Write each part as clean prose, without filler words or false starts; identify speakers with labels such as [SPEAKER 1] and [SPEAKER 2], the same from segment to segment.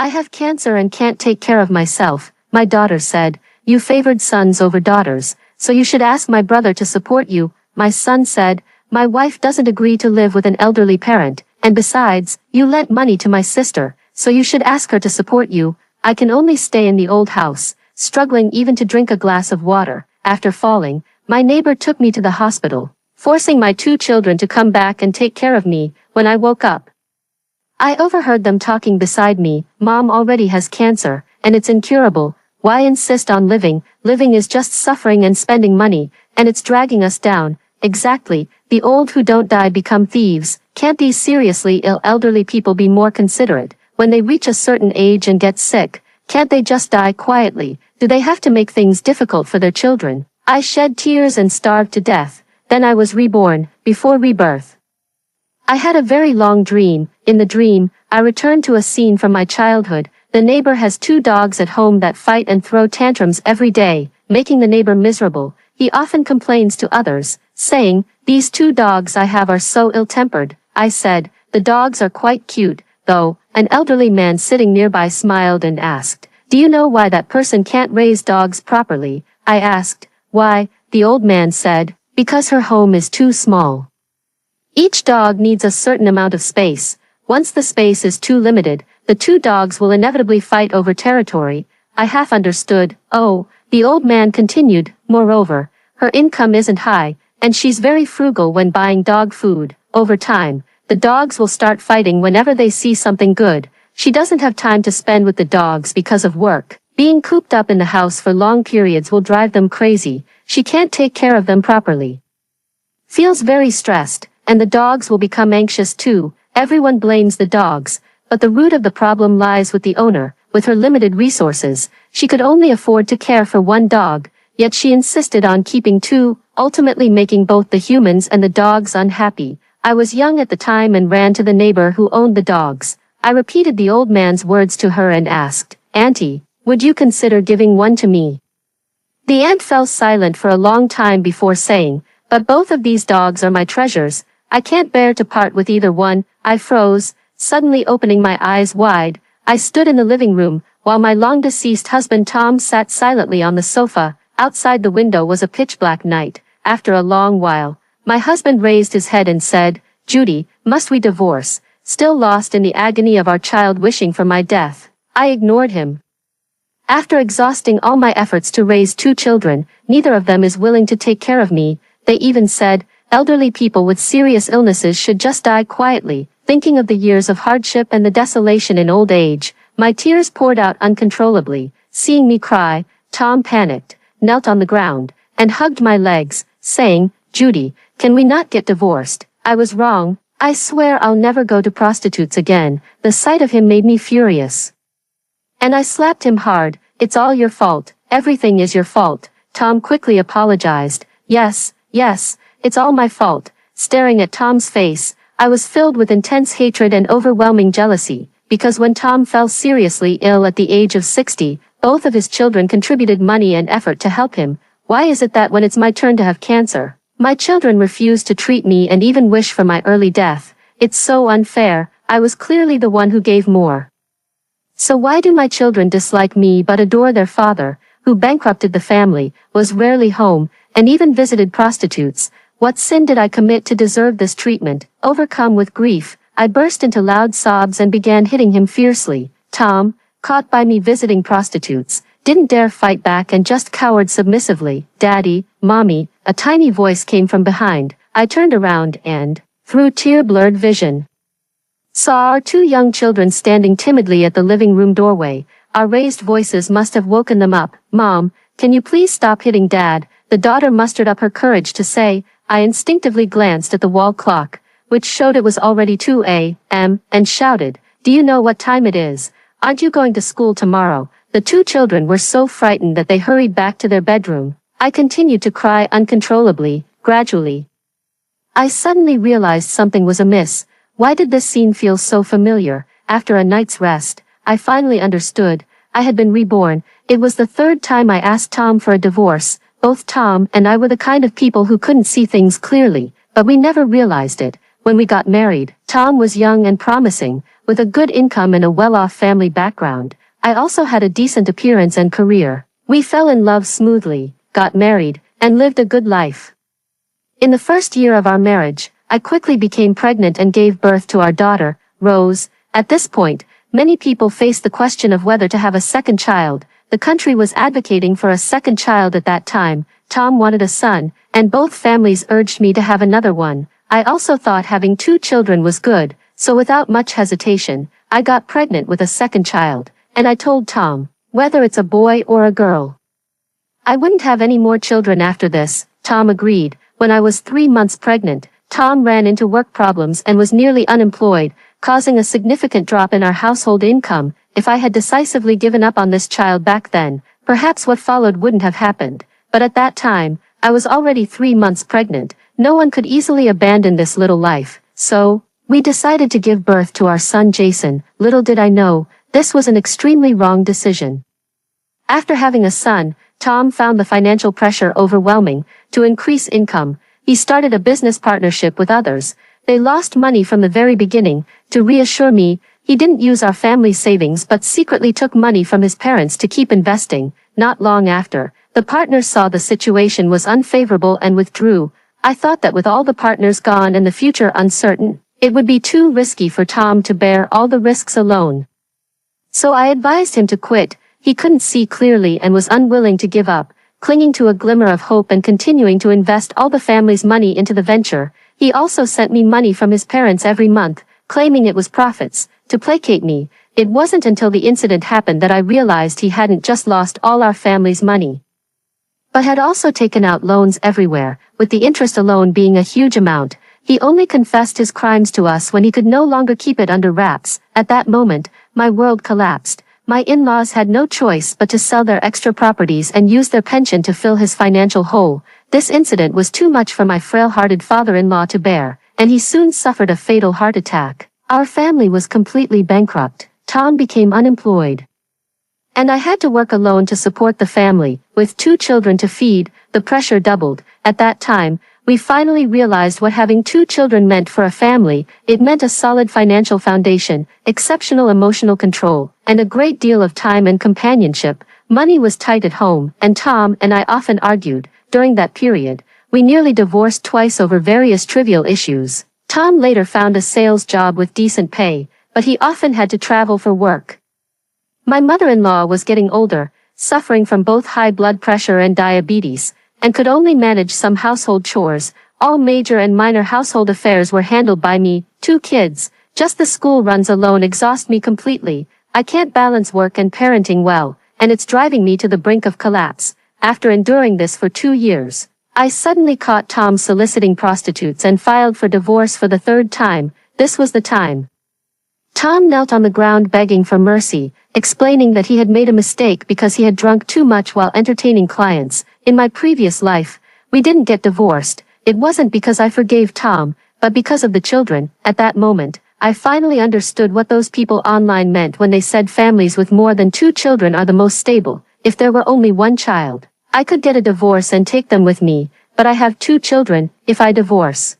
[SPEAKER 1] I have cancer and can't take care of myself, my daughter said. You favored sons over daughters, so you should ask my brother to support you, my son said. My wife doesn't agree to live with an elderly parent, and besides, you lent money to my sister, so you should ask her to support you. I can only stay in the old house, struggling even to drink a glass of water. After falling, my neighbor took me to the hospital, forcing my 2 children to come back and take care of me. When I woke up, I overheard them talking beside me. Mom already has cancer, and it's incurable. Why insist on living? Living is just suffering and spending money, and it's dragging us down. Exactly, the old who don't die become thieves. Can't these seriously ill elderly people be more considerate? When they reach a certain age and get sick, can't they just die quietly? Do they have to make things difficult for their children? I shed tears and starved to death. Then I was reborn, before rebirth. I had a very long dream. In the dream, I returned to a scene from my childhood. The neighbor has 2 dogs at home that fight and throw tantrums every day, making the neighbor miserable. He often complains to others, saying, "These 2 dogs I have are so ill-tempered." I said, "The dogs are quite cute, though." An elderly man sitting nearby smiled and asked, "Do you know why that person can't raise dogs properly?" I asked, "Why?" The old man said, "Because her home is too small. Each dog needs a certain amount of space. Once the space is too limited, the 2 dogs will inevitably fight over territory." I half understood. Oh, the old man continued, "Moreover, her income isn't high, and she's very frugal when buying dog food. Over time, the dogs will start fighting whenever they see something good. She doesn't have time to spend with the dogs because of work. Being cooped up in the house for long periods will drive them crazy. She can't take care of them properly. Feels very stressed, and the dogs will become anxious too. Everyone blames the dogs, but the root of the problem lies with the owner. With her limited resources, she could only afford to care for 1 dog, yet she insisted on keeping 2, ultimately making both the humans and the dogs unhappy. I was young at the time and ran to the neighbor who owned the dogs. I repeated the old man's words to her and asked, "Auntie, would you consider giving 1 to me?" The aunt fell silent for a long time before saying, "But both of these dogs are my treasures. I can't bear to part with either one." I froze, suddenly opening my eyes wide. I stood in the living room, while my long-deceased husband Tom sat silently on the sofa. Outside the window was a pitch-black night. After a long while, my husband raised his head and said, "Judy, must we divorce?" Still lost in the agony of our child wishing for my death, I ignored him. After exhausting all my efforts to raise 2 children, neither of them is willing to take care of me. They even said, elderly people with serious illnesses should just die quietly. Thinking of the years of hardship and the desolation in old age, my tears poured out uncontrollably. Seeing me cry, Tom panicked, knelt on the ground, and hugged my legs, saying, "Judy, can we not get divorced?" I was wrong. I swear I'll never go to prostitutes again. The sight of him made me furious. And I slapped him hard. "It's all your fault. Everything is your fault." Tom quickly apologized. Yes, it's all my fault." Staring at Tom's face, I was filled with intense hatred and overwhelming jealousy, because when Tom fell seriously ill at the age of 60, both of his children contributed money and effort to help him. Why is it that when it's my turn to have cancer, my children refuse to treat me and even wish for my early death? It's so unfair. I was clearly the one who gave more. So why do my children dislike me but adore their father, who bankrupted the family, was rarely home, and even visited prostitutes? What sin did I commit to deserve this treatment? Overcome with grief, I burst into loud sobs and began hitting him fiercely. Tom, caught by me visiting prostitutes, didn't dare fight back and just cowered submissively. "Daddy, Mommy," a tiny voice came from behind. I turned around and, through tear-blurred vision, saw our 2 young children standing timidly at the living room doorway. Our raised voices must have woken them up. "Mom, can you please stop hitting Dad?" The daughter mustered up her courage to say. I instinctively glanced at the wall clock, which showed it was already 2 a.m., and shouted, "Do you know what time it is? Aren't you going to school tomorrow?" The 2 children were so frightened that they hurried back to their bedroom. I continued to cry uncontrollably. Gradually, I suddenly realized something was amiss. Why did this scene feel so familiar? After a night's rest, I finally understood. I had been reborn. It was the 3rd time I asked Tom for a divorce. Both Tom and I were the kind of people who couldn't see things clearly, but we never realized it. When we got married, Tom was young and promising, with a good income and a well-off family background. I also had a decent appearance and career. We fell in love smoothly, got married, and lived a good life. In the first year of our marriage, I quickly became pregnant and gave birth to our daughter, Rose. At this point, many people faced the question of whether to have a second child. The country was advocating for a second child at that time. Tom wanted a son, and both families urged me to have another one. I also thought having 2 children was good, so without much hesitation, I got pregnant with a second child, and I told Tom, whether it's a boy or a girl, I wouldn't have any more children after this. Tom agreed. When I was 3 months pregnant, Tom ran into work problems and was nearly unemployed, causing a significant drop in our household income. If I had decisively given up on this child back then, perhaps what followed wouldn't have happened. But at that time, I was already 3 months pregnant. No one could easily abandon this little life. So, we decided to give birth to our son Jason. Little did I know, this was an extremely wrong decision. After having a son, Tom found the financial pressure overwhelming. To increase income, he started a business partnership with others. They lost money from the very beginning. To reassure me, he didn't use our family savings but secretly took money from his parents to keep investing. Not long after, the partners saw the situation was unfavorable and withdrew. I thought that with all the partners gone and the future uncertain, it would be too risky for Tom to bear all the risks alone. So I advised him to quit. He couldn't see clearly and was unwilling to give up, clinging to a glimmer of hope and continuing to invest all the family's money into the venture. He also sent me money from his parents every month, claiming it was profits, to placate me. It wasn't until the incident happened that I realized he hadn't just lost all our family's money, but had also taken out loans everywhere, with the interest alone being a huge amount. He only confessed his crimes to us when he could no longer keep it under wraps. At that moment, my world collapsed. My in-laws had no choice but to sell their extra properties and use their pension to fill his financial hole. This incident was too much for my frail-hearted father-in-law to bear, and he soon suffered a fatal heart attack. Our family was completely bankrupt. Tom became unemployed, and I had to work alone to support the family. With 2 children to feed, the pressure doubled. At that time, we finally realized what having 2 children meant for a family. It meant a solid financial foundation, exceptional emotional control, and a great deal of time and companionship. Money was tight at home, and Tom and I often argued. During that period, we nearly divorced twice over various trivial issues. Tom later found a sales job with decent pay, but he often had to travel for work. My mother-in-law was getting older, suffering from both high blood pressure and diabetes, and could only manage some household chores. All major and minor household affairs were handled by me. 2 kids, just the school runs alone exhaust me completely. I can't balance work and parenting well, and it's driving me to the brink of collapse. After enduring this for 2 years, I suddenly caught Tom soliciting prostitutes and filed for divorce for the 3rd time. This was the time Tom knelt on the ground begging for mercy, explaining that he had made a mistake because he had drunk too much while entertaining clients. In my previous life, we didn't get divorced. It wasn't because I forgave Tom, but because of the children. At that moment, I finally understood what those people online meant when they said families with more than 2 children are the most stable. If there were only 1 child, I could get a divorce and take them with me, but I have 2 children. If I divorce,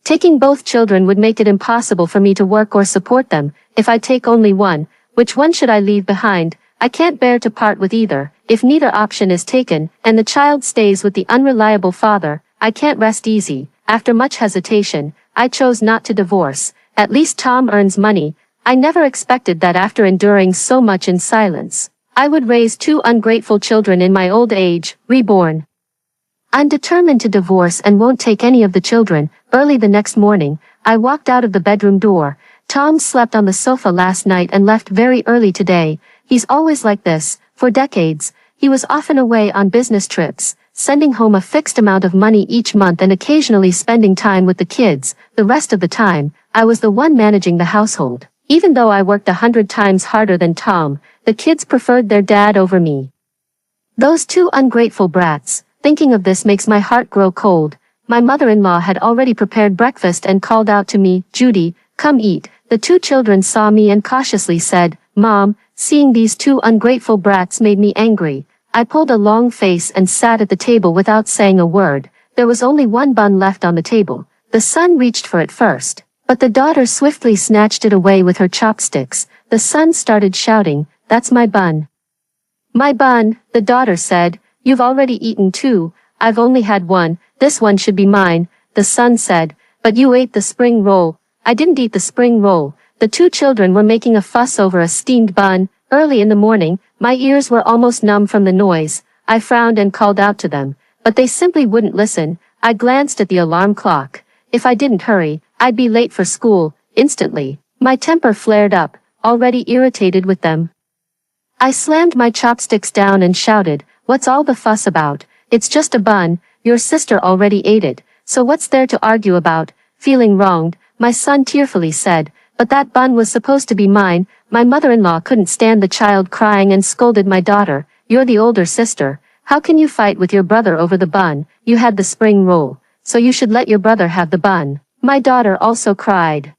[SPEAKER 1] taking both children would make it impossible for me to work or support them. If I take only one, which one should I leave behind? I can't bear to part with either. If neither option is taken, and the child stays with the unreliable father, I can't rest easy. After much hesitation, I chose not to divorce. At least Tom earns money. I never expected that after enduring so much in silence, I would raise 2 ungrateful children in my old age, reborn. I'm determined to divorce and won't take any of the children. Early the next morning, I walked out of the bedroom door. Tom slept on the sofa last night and left very early today. He's always like this. For decades, he was often away on business trips, sending home a fixed amount of money each month and occasionally spending time with the kids. The rest of the time, I was the one managing the household. Even though I worked 100 times harder than Tom, the kids preferred their dad over me. Those 2 ungrateful brats. Thinking of this makes my heart grow cold. My mother-in-law had already prepared breakfast and called out to me, "Judy, come eat." The 2 children saw me and cautiously said, "Mom." Seeing these 2 ungrateful brats made me angry. I pulled a long face and sat at the table without saying a word. There was only 1 bun left on the table. The son reached for it first, but the daughter swiftly snatched it away with her chopsticks. The son started shouting, "That's my bun." "My bun," the daughter said. "You've already eaten two. I've only had one. This one should be mine," the son said. "But you ate the spring roll." "I didn't eat the spring roll." The two children were making a fuss over a steamed bun. Early in the morning, my ears were almost numb from the noise. I frowned and called out to them, but they simply wouldn't listen. I glanced at the alarm clock. If I didn't hurry, I'd be late for school. Instantly, my temper flared up, already irritated with them. I slammed my chopsticks down and shouted, "What's all the fuss about? It's just a bun. Your sister already ate it, so what's there to argue about?" Feeling wronged, my son tearfully said, "But that bun was supposed to be mine." My mother-in-law couldn't stand the child crying and scolded my daughter, "You're the older sister. How can you fight with your brother over the bun? You had the spring roll, so you should let your brother have the bun." My daughter also cried.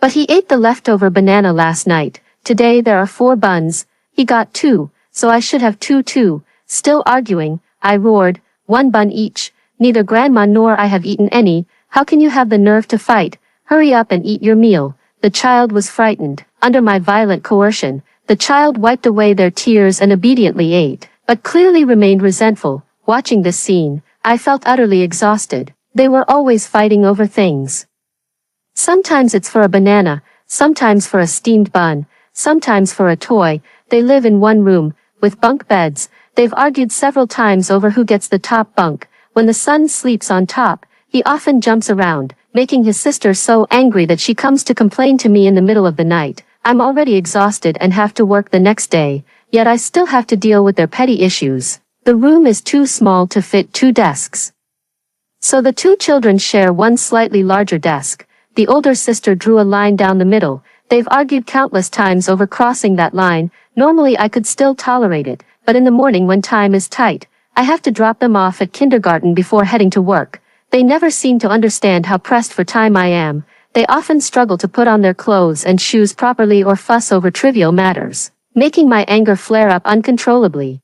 [SPEAKER 1] "But he ate the leftover banana last night. Today there are 4 buns. He got 2, so I should have 2 too." Still arguing, I roared, "1 bun each. Neither grandma nor I have eaten any. How can you have the nerve to fight? Hurry up and eat your meal." The child was frightened. Under my violent coercion, the child wiped away their tears and obediently ate, but clearly remained resentful. Watching this scene, I felt utterly exhausted. They were always fighting over things. Sometimes it's for a banana, sometimes for a steamed bun, sometimes for a toy. They live in one room, with bunk beds. They've argued several times over who gets the top bunk. When the son sleeps on top, he often jumps around, making his sister so angry that she comes to complain to me in the middle of the night. I'm already exhausted and have to work the next day, yet I still have to deal with their petty issues. The room is too small to fit 2 desks. So the 2 children share one slightly larger desk. The older sister drew a line down the middle. They've argued countless times over crossing that line. Normally I could still tolerate it, but in the morning when time is tight, I have to drop them off at kindergarten before heading to work. They never seem to understand how pressed for time I am. They often struggle to put on their clothes and shoes properly or fuss over trivial matters, making my anger flare up uncontrollably.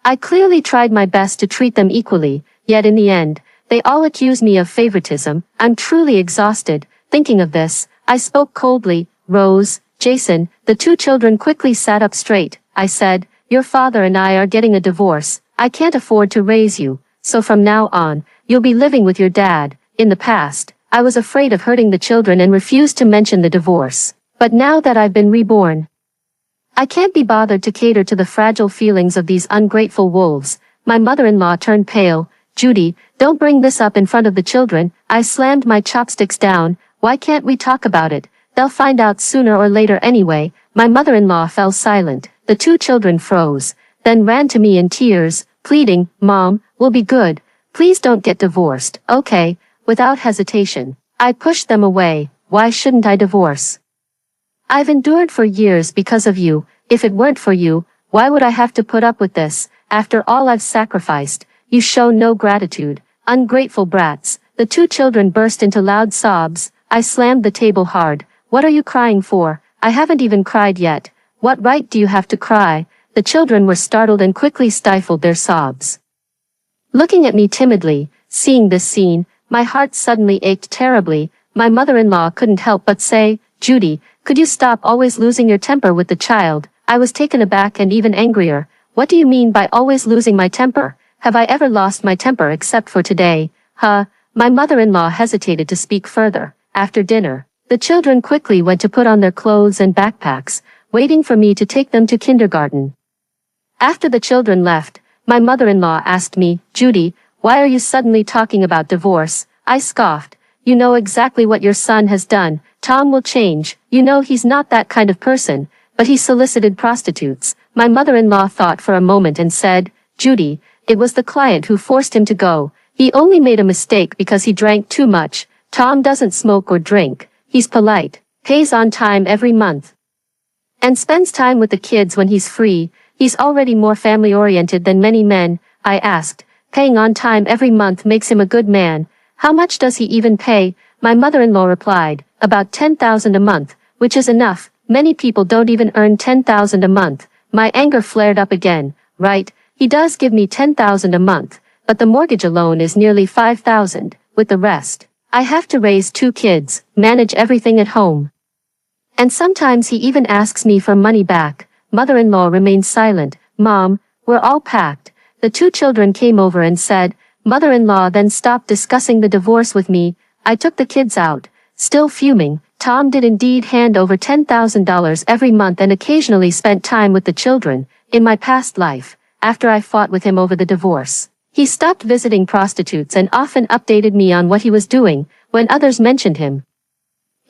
[SPEAKER 1] I clearly tried my best to treat them equally, yet in the end, they all accuse me of favoritism. I'm truly exhausted. Thinking of this, I spoke coldly. "Rose, Jason." The 2 children quickly sat up straight. I said, "Your father and I are getting a divorce. I can't afford to raise you, so from now on, you'll be living with your dad." In the past, I was afraid of hurting the children and refused to mention the divorce. But now that I've been reborn, I can't be bothered to cater to the fragile feelings of these ungrateful wolves. My mother-in-law turned pale. "Judy, don't bring this up in front of the children." I slammed my chopsticks down. "Why can't we talk about it? They'll find out sooner or later anyway." My mother-in-law fell silent. The 2 children froze, then ran to me in tears, pleading, "Mom, we'll be good. Please don't get divorced." "Okay." Without hesitation, I pushed them away. "Why shouldn't I divorce? I've endured for years because of you. If it weren't for you, why would I have to put up with this? After all I've sacrificed, you show no gratitude. Ungrateful brats." The 2 children burst into loud sobs. I slammed the table hard. "What are you crying for? I haven't even cried yet." "What right do you have to cry?" The children were startled and quickly stifled their sobs. Looking at me timidly, seeing this scene, my heart suddenly ached terribly. My mother-in-law couldn't help but say, "Judy, could you stop always losing your temper with the child?" I was taken aback and even angrier. "What do you mean by always losing my temper? Have I ever lost my temper except for today?" My mother-in-law hesitated to speak further. After dinner, the children quickly went to put on their clothes and backpacks, waiting for me to take them to kindergarten. After the children left, my mother-in-law asked me, "Judy, why are you suddenly talking about divorce?" I scoffed. "You know exactly what your son has done. Tom will change. You know he's not that kind of person." "But he solicited prostitutes." My mother-in-law thought for a moment and said, "Judy, it was the client who forced him to go. He only made a mistake because he drank too much. Tom doesn't smoke or drink. He's polite, pays on time every month, and spends time with the kids when he's free. He's already more family-oriented than many men." I asked, "Paying on time every month makes him a good man. How much does he even pay?" My mother-in-law replied, "About 10,000 a month, which is enough. Many people don't even earn 10,000 a month." My anger flared up again. "Right, he does give me 10,000 a month, but the mortgage alone is nearly 5,000, with the rest, I have to raise 2 kids, manage everything at home. And sometimes he even asks me for money back. Mother-in-law remained silent. Mom, we're all packed. The 2 children came over and said, Mother-in-law then stopped discussing the divorce with me. I took the kids out. Still fuming, Tom did indeed hand over $10,000 every month and occasionally spent time with the children. In my past life, after I fought with him over the divorce, he stopped visiting prostitutes and often updated me on what he was doing when others mentioned him.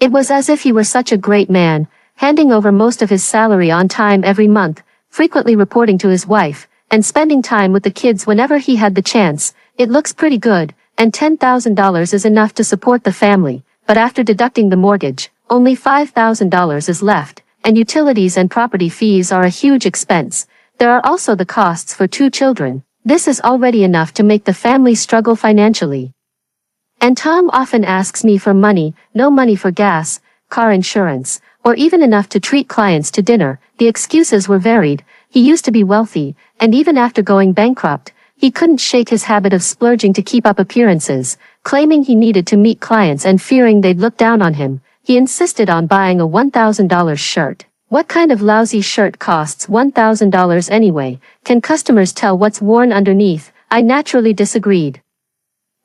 [SPEAKER 1] It was as if he were such a great man, handing over most of his salary on time every month, frequently reporting to his wife, and spending time with the kids whenever he had the chance. It looks pretty good, and $10,000 is enough to support the family, but after deducting the mortgage, only $5,000 is left, and utilities and property fees are a huge expense. There are also the costs for 2 children. This is already enough to make the family struggle financially. And Tom often asks me for money, no money for gas, car insurance, or even enough to treat clients to dinner. The excuses were varied. He used to be wealthy, and even after going bankrupt, he couldn't shake his habit of splurging to keep up appearances, claiming he needed to meet clients and fearing they'd look down on him. He insisted on buying a $1,000 shirt. What kind of lousy shirt costs $1,000 anyway? Can customers tell what's worn underneath? I naturally disagreed.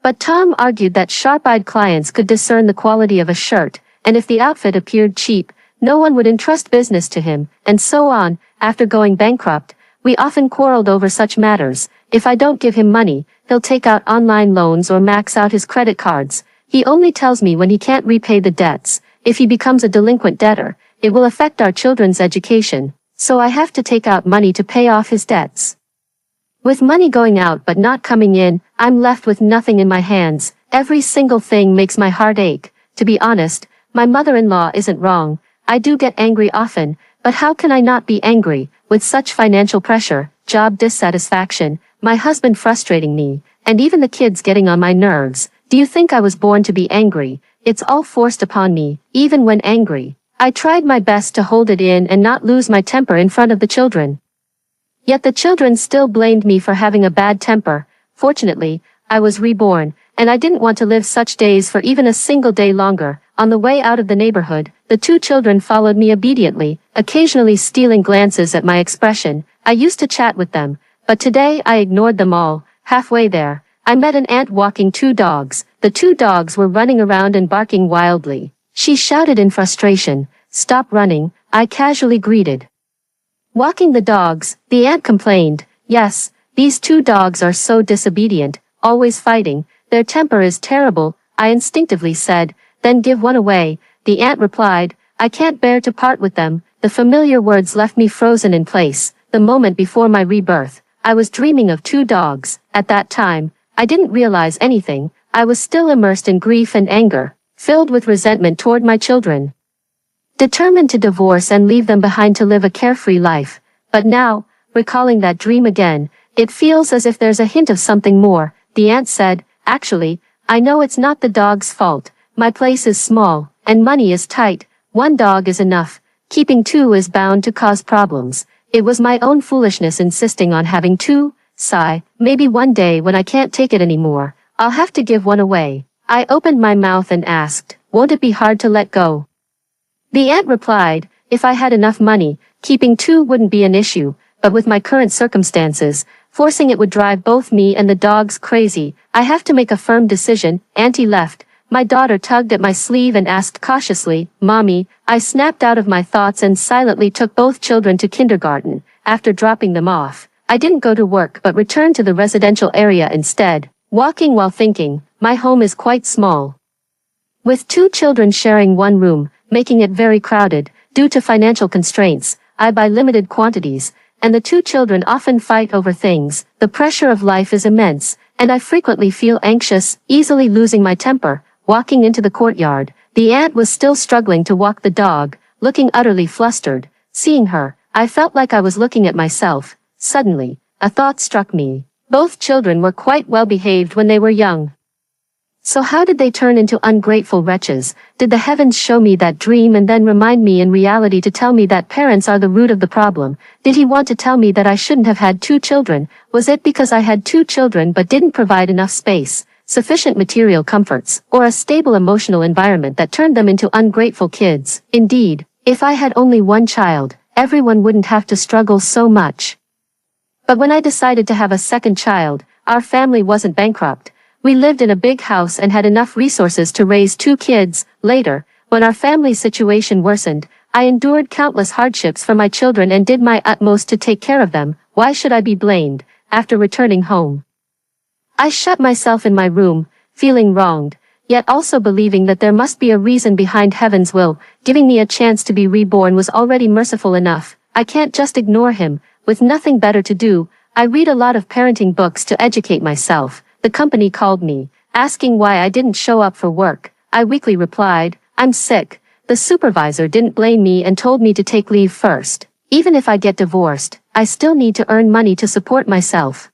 [SPEAKER 1] But Tom argued that sharp-eyed clients could discern the quality of a shirt, and if the outfit appeared cheap, no one would entrust business to him, and so on. After going bankrupt, we often quarreled over such matters. If I don't give him money, he'll take out online loans or max out his credit cards. He only tells me when he can't repay the debts. If he becomes a delinquent debtor, it will affect our children's education, so I have to take out money to pay off his debts. With money going out but not coming in, I'm left with nothing in my hands. Every single thing makes my heart ache. To be honest, my mother-in-law isn't wrong. I do get angry often, but how can I not be angry, with such financial pressure, job dissatisfaction, my husband frustrating me, and even the kids getting on my nerves? Do you think I was born to be angry? It's all forced upon me, even when angry. I tried my best to hold it in and not lose my temper in front of the children. Yet the children still blamed me for having a bad temper. Fortunately, I was reborn, and I didn't want to live such days for even a single day longer. On the way out of the neighborhood, the 2 children followed me obediently, occasionally stealing glances at my expression. I used to chat with them, but today I ignored them all. Halfway there, I met an aunt walking 2 dogs. The 2 dogs were running around and barking wildly. She shouted in frustration, "Stop running," I casually greeted. Walking the dogs, the aunt complained, "Yes, these 2 dogs are so disobedient, always fighting, their temper is terrible." I instinctively said, "Then give one away." The aunt replied, "I can't bear to part with them." The familiar words left me frozen in place. The moment before my rebirth, I was dreaming of 2 dogs. At that time, I didn't realize anything. I was still immersed in grief and anger, filled with resentment toward my children, determined to divorce and leave them behind to live a carefree life. But now, recalling that dream again, it feels as if there's a hint of something more. The aunt said, "Actually, I know it's not the dog's fault. My place is small, and money is tight. 1 dog is enough. Keeping 2 is bound to cause problems. It was my own foolishness insisting on having 2. Sigh, maybe one day when I can't take it anymore, I'll have to give 1 away." I opened my mouth and asked, "Won't it be hard to let go?" The aunt replied, "If I had enough money, keeping 2 wouldn't be an issue, but with my current circumstances, forcing it would drive both me and the dogs crazy. I have to make a firm decision." Auntie left. My daughter tugged at my sleeve and asked cautiously, "Mommy?" I snapped out of my thoughts and silently took both children to kindergarten. After dropping them off, I didn't go to work but returned to the residential area instead, walking while thinking. My home is quite small, with 2 children sharing 1 room, making it very crowded. Due to financial constraints, I buy limited quantities, and the 2 children often fight over things. The pressure of life is immense, and I frequently feel anxious, easily losing my temper. Walking into the courtyard, the aunt was still struggling to walk the dog, looking utterly flustered. Seeing her, I felt like I was looking at myself. Suddenly, a thought struck me. Both children were quite well behaved when they were young. So how did they turn into ungrateful wretches? Did the heavens show me that dream and then remind me in reality to tell me that parents are the root of the problem? Did he want to tell me that I shouldn't have had 2 children? Was it because I had 2 children but didn't provide enough space? sufficient material comforts, or a stable emotional environment that turned them into ungrateful kids. Indeed, if I had only one child, everyone wouldn't have to struggle so much. But when I decided to have a second child, our family wasn't bankrupt. We lived in a big house and had enough resources to raise 2 kids. Later, when our family situation worsened, I endured countless hardships for my children and did my utmost to take care of them. Why should I be blamed? After returning home, I shut myself in my room, feeling wronged, yet also believing that there must be a reason behind heaven's will. Giving me a chance to be reborn was already merciful enough. I can't just ignore him. With nothing better to do, I read a lot of parenting books to educate myself. The company called me, asking why I didn't show up for work. I weakly replied, "I'm sick." The supervisor didn't blame me and told me to take leave first. Even if I get divorced, I still need to earn money to support myself.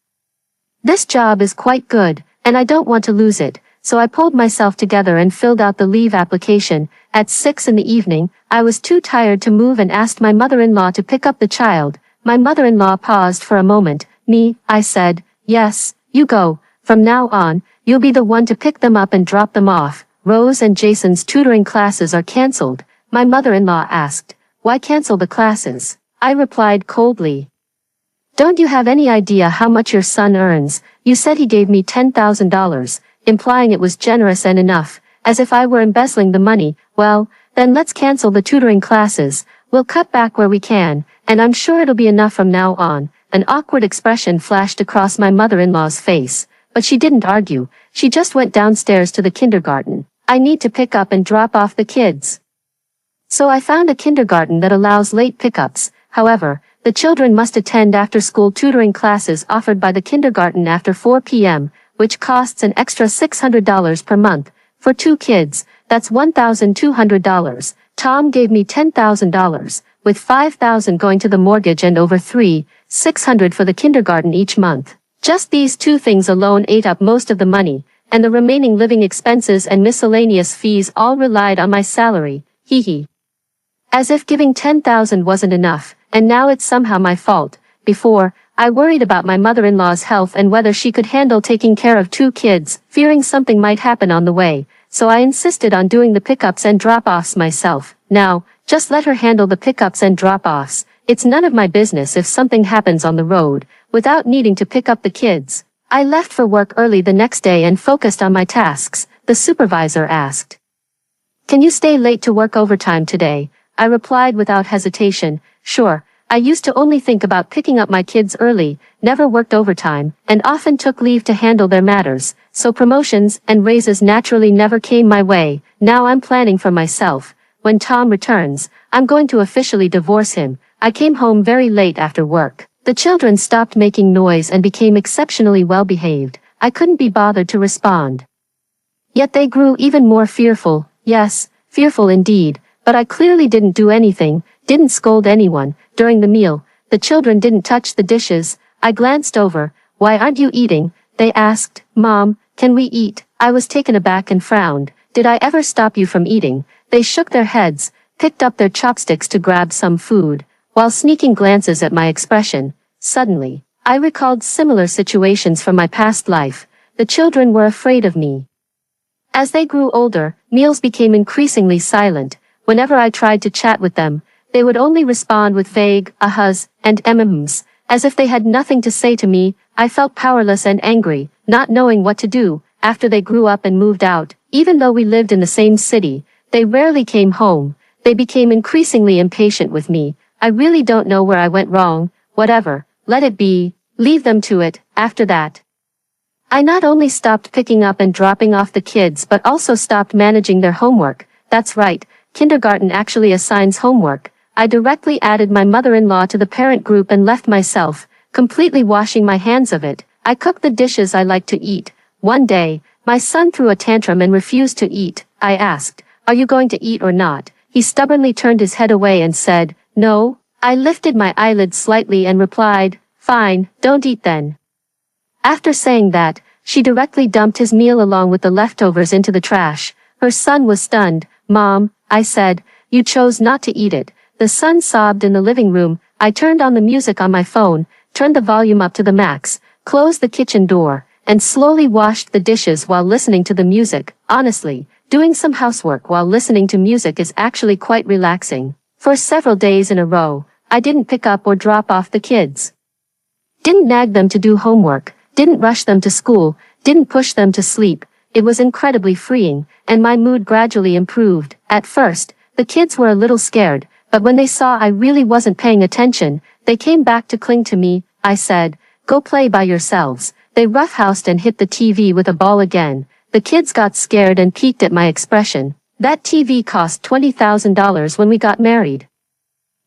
[SPEAKER 1] This job is quite good, and I don't want to lose it, so I pulled myself together and filled out the leave application. At 6 in the evening, I was too tired to move and asked my mother-in-law to pick up the child. My mother-in-law paused for a moment. "Me," I said. "Yes, you go. From now on, you'll be the one to pick them up and drop them off. Rose and Jason's tutoring classes are cancelled." My mother-in-law asked, "Why cancel the classes?" I replied coldly, "Don't you have any idea how much your son earns? You said he gave me $10,000, implying it was generous and enough, as if I were embezzling the money. Well, then let's cancel the tutoring classes. We'll cut back where we can, and I'm sure it'll be enough from now on." An awkward expression flashed across my mother-in-law's face, but she didn't argue. She just went downstairs to the kindergarten. I need to pick up and drop off the kids. So I found a kindergarten that allows late pickups. However, the children must attend after-school tutoring classes offered by the kindergarten after 4 p.m., which costs an extra $600 per month. For 2 kids, that's $1,200. Tom gave me $10,000, with $5,000 going to the mortgage and over $3,600 for the kindergarten each month. Just these 2 things alone ate up most of the money, and the remaining living expenses and miscellaneous fees all relied on my salary. Hee. As if giving $10,000 wasn't enough, and now it's somehow my fault. Before, I worried about my mother-in-law's health and whether she could handle taking care of 2 kids, fearing something might happen on the way, so I insisted on doing the pickups and drop-offs myself. Now, just let her handle the pickups and drop-offs. It's none of my business if something happens on the road, without needing to pick up the kids. I left for work early the next day and focused on my tasks. The supervisor asked, "Can you stay late to work overtime today?" I replied without hesitation, "Sure." I used to only think about picking up my kids early, never worked overtime, and often took leave to handle their matters, so promotions and raises naturally never came my way. Now I'm planning for myself. When Tom returns, I'm going to officially divorce him. I came home very late after work. The children stopped making noise and became exceptionally well-behaved. I couldn't be bothered to respond. Yet they grew even more fearful. Yes, fearful indeed, but I clearly didn't do anything, didn't scold anyone. During the meal, the children didn't touch the dishes. I glanced over. "Why aren't you eating?" they asked. "Mom, can we eat?" I was taken aback and frowned. "Did I ever stop you from eating?" They shook their heads, picked up their chopsticks to grab some food, while sneaking glances at my expression. Suddenly, I recalled similar situations from my past life. The children were afraid of me. As they grew older, meals became increasingly silent. Whenever I tried to chat with them, they would only respond with vague ahas and mms, as if they had nothing to say to me. I felt powerless and angry, not knowing what to do. After they grew up and moved out, even though we lived in the same city, they rarely came home. They became increasingly impatient with me. I really don't know where I went wrong. Whatever, let it be, leave them to it. After that, I not only stopped picking up and dropping off the kids but also stopped managing their homework. That's right, kindergarten actually assigns homework. I directly added my mother-in-law to the parent group and left myself, completely washing my hands of it. I cooked the dishes I like to eat. One day, my son threw a tantrum and refused to eat. I asked, "Are you going to eat or not?" He stubbornly turned his head away and said, "No." I lifted my eyelids slightly and replied, "Fine, don't eat then." After saying that, she directly dumped his meal along with the leftovers into the trash. Her son was stunned. "Mom," I said, "you chose not to eat it." The son sobbed in the living room. I turned on the music on my phone, turned the volume up to the max, closed the kitchen door, and slowly washed the dishes while listening to the music. Honestly, doing some housework while listening to music is actually quite relaxing. For several days in a row, I didn't pick up or drop off the kids. Didn't nag them to do homework, didn't rush them to school, didn't push them to sleep. It was incredibly freeing, and my mood gradually improved. At first, the kids were a little scared, but when they saw I really wasn't paying attention, they came back to cling to me. I said, "Go play by yourselves." They roughhoused and hit the TV with a ball again. The kids got scared and peeked at my expression. That TV cost $20,000 when we got married.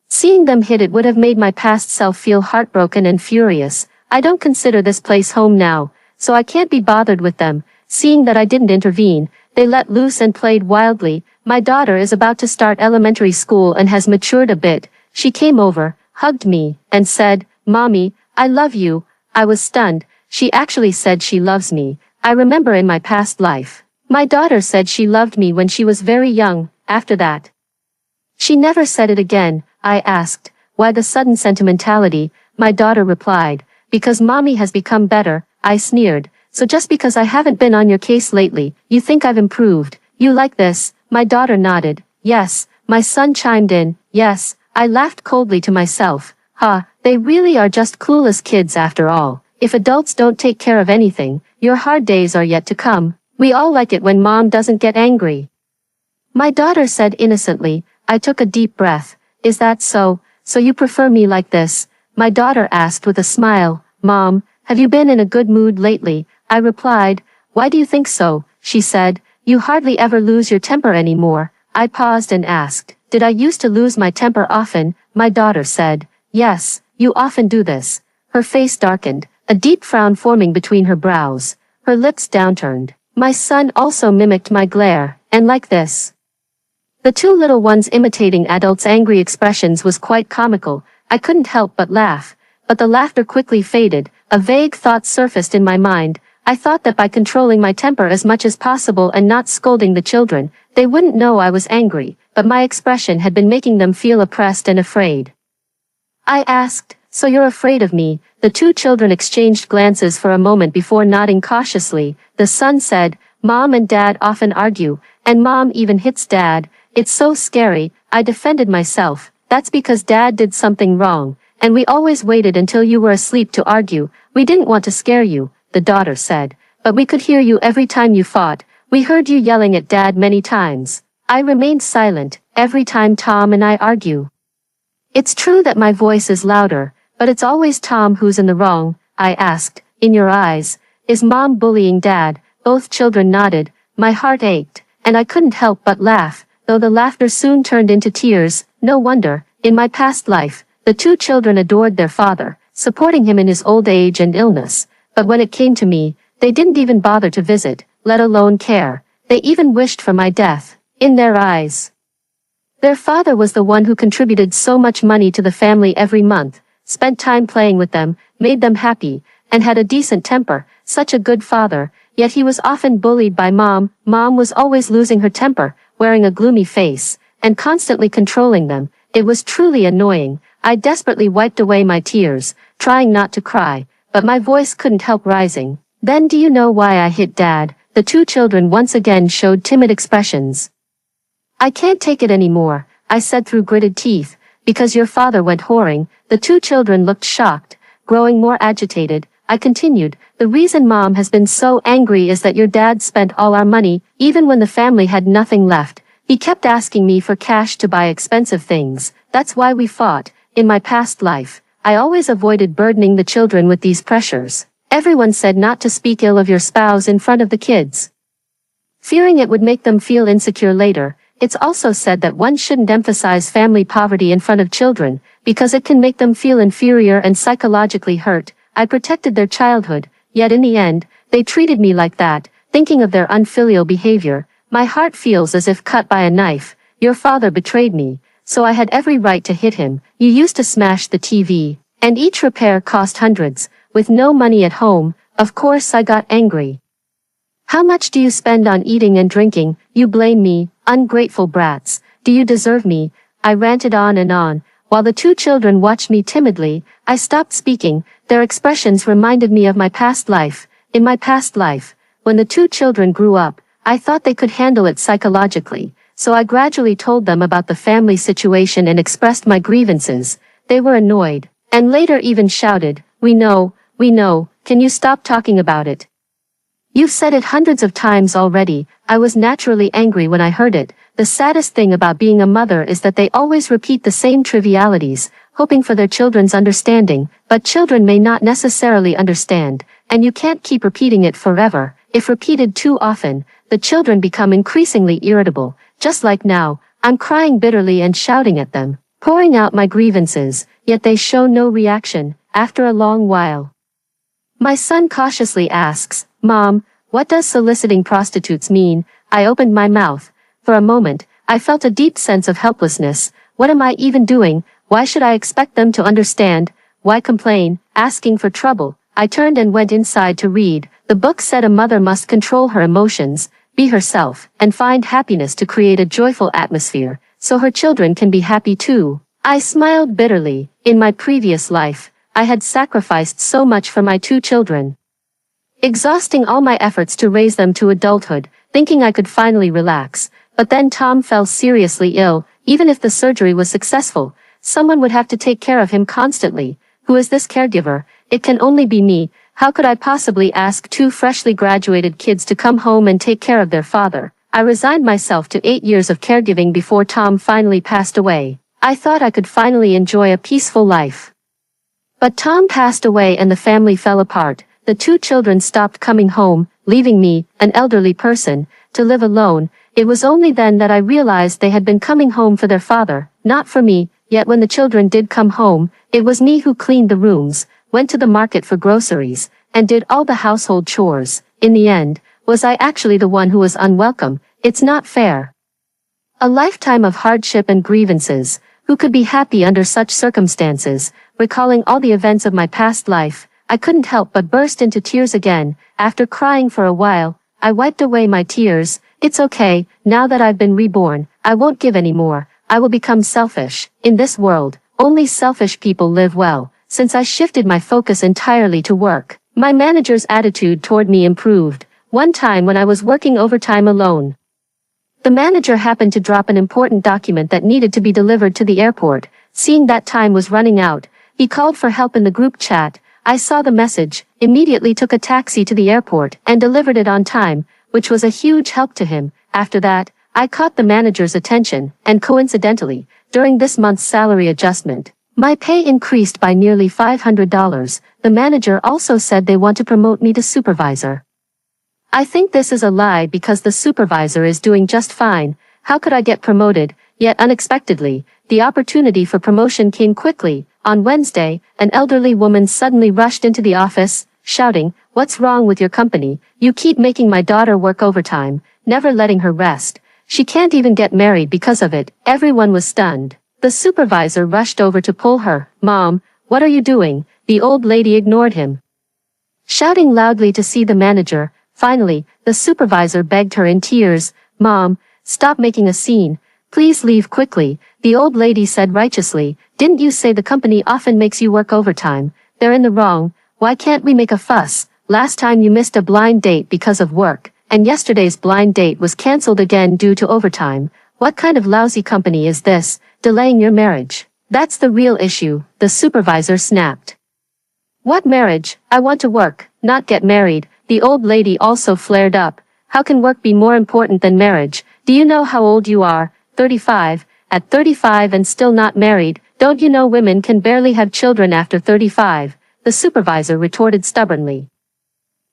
[SPEAKER 1] Seeing them hit it would have made my past self feel heartbroken and furious. I don't consider this place home now, so I can't be bothered with them. Seeing that I didn't intervene, they let loose and played wildly. My daughter is about to start elementary school and has matured a bit. She came over, hugged me, and said, "Mommy, I love you." I was stunned. She actually said she loves me. I remember in my past life, my daughter said she loved me when she was very young. After that, she never said it again. I asked, "Why the sudden sentimentality?" My daughter replied, "Because Mommy has become better." I sneered, "So just because I haven't been on your case lately, you think I've improved? You like this?" My daughter nodded. "Yes." My son chimed in, "Yes." I laughed coldly to myself. They really are just clueless kids after all. If adults don't take care of anything, your hard days are yet to come. We all like it when Mom doesn't get angry. My daughter said innocently. I took a deep breath. "Is that so? So you prefer me like this?" My daughter asked with a smile. "Mom, have you been in a good mood lately?" I replied. "Why do you think so?" She said, "You hardly ever lose your temper anymore." I paused and asked, "Did I used to lose my temper often?" My daughter said, "Yes, you often do this." Her face darkened, a deep frown forming between her brows. Her lips downturned. My son also mimicked my glare, and like this. The two little ones imitating adults' angry expressions was quite comical. I couldn't help but laugh. But the laughter quickly faded. A vague thought surfaced in my mind. I thought that by controlling my temper as much as possible and not scolding the children, they wouldn't know I was angry, but my expression had been making them feel oppressed and afraid. I asked, "So you're afraid of me?" The two children exchanged glances for a moment before nodding cautiously. The son said, "Mom and Dad often argue, and Mom even hits Dad. It's so scary." I defended myself. "That's because Dad did something wrong, and we always waited until you were asleep to argue. We didn't want to scare you," the daughter said. "But we could hear you every time you fought. We heard you yelling at Dad many times." I remained silent. Every time Tom and I argue, it's true that my voice is louder, but it's always Tom who's in the wrong. I asked, "In your eyes, is Mom bullying Dad?" Both children nodded. My heart ached, and I couldn't help but laugh, though the laughter soon turned into tears. No wonder, in my past life, the two children adored their father, supporting him in his old age and illness. But when it came to me, they didn't even bother to visit, let alone care. They even wished for my death. In their eyes, their father was the one who contributed so much money to the family every month, spent time playing with them, made them happy, and had a decent temper. Such a good father, yet he was often bullied by Mom. Mom was always losing her temper, wearing a gloomy face, and constantly controlling them. It was truly annoying. I desperately wiped away my tears, trying not to cry, but my voice couldn't help rising. "Then do you know why I hit Dad?" The two children once again showed timid expressions. "I can't take it anymore," I said through gritted teeth. "Because your father went whoring." The two children looked shocked, growing more agitated. I continued, "The reason Mom has been so angry is that your dad spent all our money, even when the family had nothing left. He kept asking me for cash to buy expensive things. That's why we fought. In my past life, I always avoided burdening the children with these pressures. Everyone said not to speak ill of your spouse in front of the kids, fearing it would make them feel insecure later. It's also said that one shouldn't emphasize family poverty in front of children, because it can make them feel inferior and psychologically hurt. I protected their childhood, yet in the end, they treated me like that. Thinking of their unfilial behavior, my heart feels as if cut by a knife. Your father betrayed me, so I had every right to hit him. You used to smash the TV, and each repair cost hundreds. With no money at home, of course I got angry. "How much do you spend on eating and drinking? You blame me, ungrateful brats. Do you deserve me?" I ranted on and on. While the two children watched me timidly, I stopped speaking. Their expressions reminded me of my past life. In my past life, when the two children grew up, I thought they could handle it psychologically, so I gradually told them about the family situation and expressed my grievances. They were annoyed, and later even shouted, we know, can you stop talking about it? You've said it hundreds of times already. I was naturally angry when I heard it. The saddest thing about being a mother is that they always repeat the same trivialities, hoping for their children's understanding, but children may not necessarily understand, and you can't keep repeating it forever. If repeated too often, the children become increasingly irritable. Just like now, I'm crying bitterly and shouting at them, pouring out my grievances, yet they show no reaction. After a long while, my son cautiously asks, Mom, what does soliciting prostitutes mean? I opened my mouth. For a moment, I felt a deep sense of helplessness. What am I even doing? Why should I expect them to understand? Why complain, asking for trouble? I turned and went inside to read. The book said a mother must control her emotions, be herself, and find happiness to create a joyful atmosphere, so her children can be happy too. I smiled bitterly. In my previous life, I had sacrificed so much for my two children, exhausting all my efforts to raise them to adulthood, thinking I could finally relax. But then Tom fell seriously ill. Even if the surgery was successful, someone would have to take care of him constantly. Who is this caregiver? It can only be me. How could I possibly ask two freshly graduated kids to come home and take care of their father? I resigned myself to 8 years of caregiving before Tom finally passed away. I thought I could finally enjoy a peaceful life. But Tom passed away and the family fell apart. The two children stopped coming home, leaving me, an elderly person, to live alone. It was only then that I realized they had been coming home for their father, not for me. Yet when the children did come home, it was me who cleaned the rooms, went to the market for groceries, and did all the household chores. In the end, was I actually the one who was unwelcome? It's not fair. A lifetime of hardship and grievances. Who could be happy under such circumstances? Recalling all the events of my past life, I couldn't help but burst into tears again. After crying for a while, I wiped away my tears. It's okay, now that I've been reborn, I won't give any more. I will become selfish. In this world, only selfish people live well. Since I shifted my focus entirely to work, my manager's attitude toward me improved. One time when I was working overtime alone, the manager happened to drop an important document that needed to be delivered to the airport. Seeing that time was running out, he called for help in the group chat. I saw the message, immediately took a taxi to the airport, and delivered it on time, which was a huge help to him. After that, I caught the manager's attention, and coincidentally, during this month's salary adjustment, my pay increased by nearly $500. The manager also said they want to promote me to supervisor. I think this is a lie because the supervisor is doing just fine. How could I get promoted? Yet unexpectedly, the opportunity for promotion came quickly. On Wednesday, an elderly woman suddenly rushed into the office, shouting, "What's wrong with your company? You keep making my daughter work overtime, never letting her rest. She can't even get married because of it." Everyone was stunned. The supervisor rushed over to pull her. "Mom, what are you doing?" The old lady ignored him, shouting loudly to see the manager. Finally, the supervisor begged her in tears, "Mom, stop making a scene. Please leave quickly." The old lady said righteously, "Didn't you say the company often makes you work overtime? They're in the wrong. Why can't we make a fuss? Last time you missed a blind date because of work, and yesterday's blind date was cancelled again due to overtime. What kind of lousy company is this, delaying your marriage? That's the real issue," the supervisor snapped. "What marriage? I want to work, not get married." The old lady also flared up. "How can work be more important than marriage? Do you know how old you are? 35. At 35 and still not married, don't you know women can barely have children after 35? The supervisor retorted stubbornly.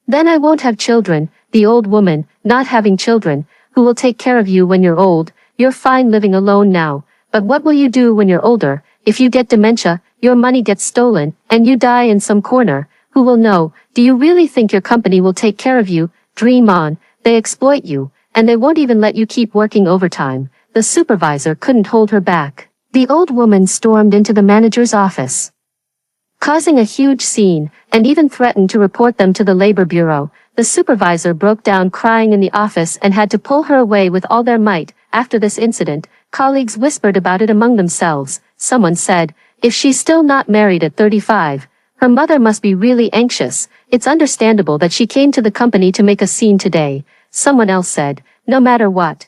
[SPEAKER 1] "Then I won't have children." The old woman, "Not having children, who will take care of you when you're old? You're fine living alone now, but what will you do when you're older? If you get dementia, your money gets stolen, and you die in some corner, who will know? Do you really think your company will take care of you? Dream on. They exploit you, and they won't even let you keep working overtime." The supervisor couldn't hold her back. The old woman stormed into the manager's office, causing a huge scene, and even threatened to report them to the labor bureau. The supervisor broke down crying in the office and had to pull her away with all their might. After this incident, colleagues whispered about it among themselves. Someone said, "If she's still not married at 35, Her mother must be really anxious. It's understandable that she came to the company to make a scene today, someone else said, no matter what.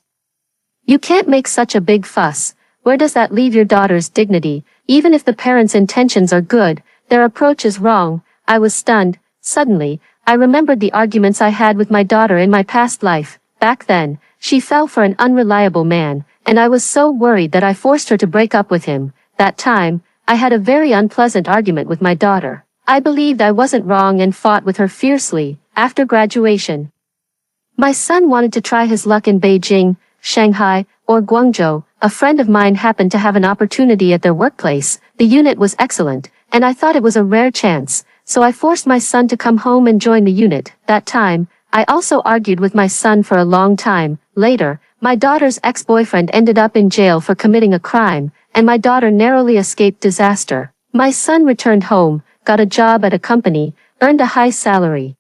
[SPEAKER 1] You can't make such a big fuss. Where does that leave your daughter's dignity? Even if the parents' intentions are good, their approach is wrong. I was stunned. Suddenly, I remembered the arguments I had with my daughter in my past life. Back then, she fell for an unreliable man, and I was so worried that I forced her to break up with him. That time, I had a very unpleasant argument with my daughter. I believed I wasn't wrong and fought with her fiercely. After graduation, my son wanted to try his luck in Beijing, Shanghai, or Guangzhou. A friend of mine happened to have an opportunity at their workplace. The unit was excellent, and I thought it was a rare chance, so I forced my son to come home and join the unit. That time, I also argued with my son for a long time. Later, my daughter's ex-boyfriend ended up in jail for committing a crime, and my daughter narrowly escaped disaster. My son returned home, got a job at a company, earned a high salary,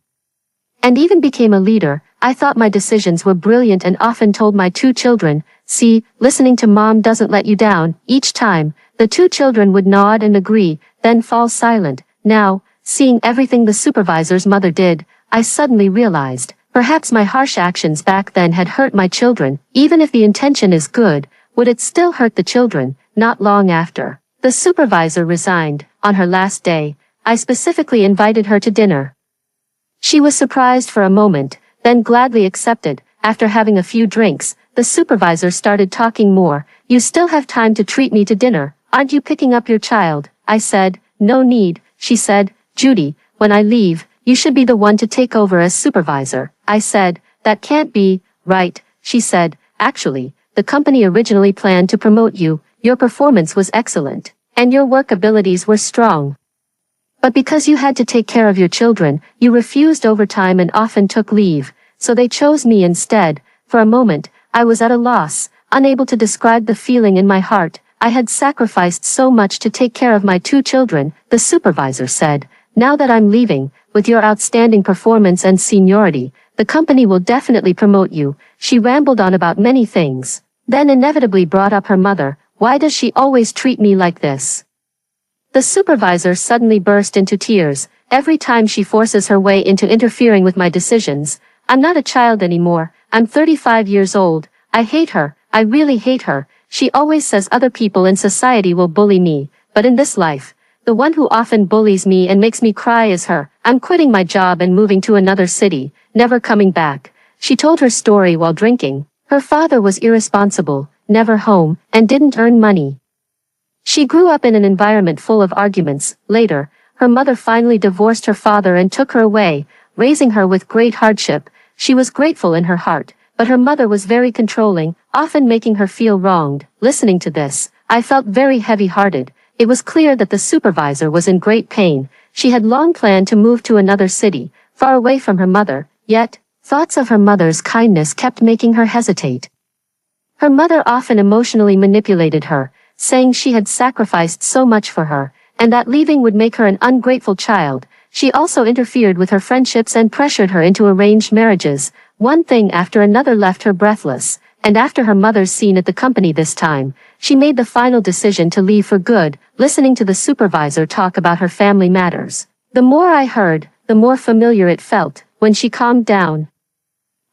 [SPEAKER 1] and even became a leader. I thought my decisions were brilliant and often told my two children, see, listening to mom doesn't let you down. Each time, the two children would nod and agree, then fall silent. Now, seeing everything the supervisor's mother did, I suddenly realized, perhaps my harsh actions back then had hurt my children. Even if the intention is good, would it still hurt the children? Not long after the supervisor resigned, on her last day, I specifically invited her to dinner. She was surprised for a moment, then gladly accepted. After having a few drinks, the supervisor started talking more. You still have time to treat me to dinner, aren't you picking up your child? I said, no need. She said, Judy, when I leave, you should be the one to take over as supervisor. I said, that can't be, right? She said, actually, the company originally planned to promote you. Your performance was excellent, and your work abilities were strong. But because you had to take care of your children, you refused overtime and often took leave, so they chose me instead. For a moment, I was at a loss, unable to describe the feeling in my heart. I had sacrificed so much to take care of my two children. The supervisor said, now that I'm leaving, with your outstanding performance and seniority, the company will definitely promote you. She rambled on about many things, then inevitably brought up her mother. Why does she always treat me like this? The supervisor suddenly burst into tears. Every time she forces her way into interfering with my decisions. I'm not a child anymore. I'm 35 years old. I hate her. I really hate her. She always says other people in society will bully me, but in this life, the one who often bullies me and makes me cry is her. I'm quitting my job and moving to another city, never coming back. She told her story while drinking. Her father was irresponsible, never home, and didn't earn money. She grew up in an environment full of arguments. Later, her mother finally divorced her father and took her away, raising her with great hardship. She was grateful in her heart, but her mother was very controlling, often making her feel wronged. Listening to this, I felt very heavy-hearted. It was clear that the supervisor was in great pain. She had long planned to move to another city, far away from her mother, yet, thoughts of her mother's kindness kept making her hesitate. Her mother often emotionally manipulated her, saying she had sacrificed so much for her, and that leaving would make her an ungrateful child. She also interfered with her friendships and pressured her into arranged marriages. One thing after another left her breathless, and after her mother's scene at the company this time, she made the final decision to leave for good. Listening to the supervisor talk about her family matters, the more I heard, the more familiar it felt. When she calmed down,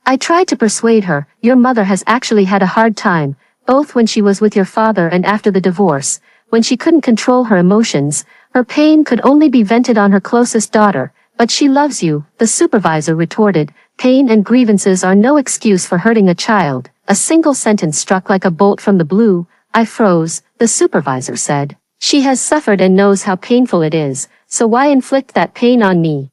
[SPEAKER 1] I tried to persuade her, your mother has actually had a hard time, both when she was with your father and after the divorce. When she couldn't control her emotions, her pain could only be vented on her closest daughter. But she loves you, the supervisor retorted. Pain and grievances are no excuse for hurting a child. A single sentence struck like a bolt from the blue. I froze. The supervisor said, she has suffered and knows how painful it is, so why inflict that pain on me?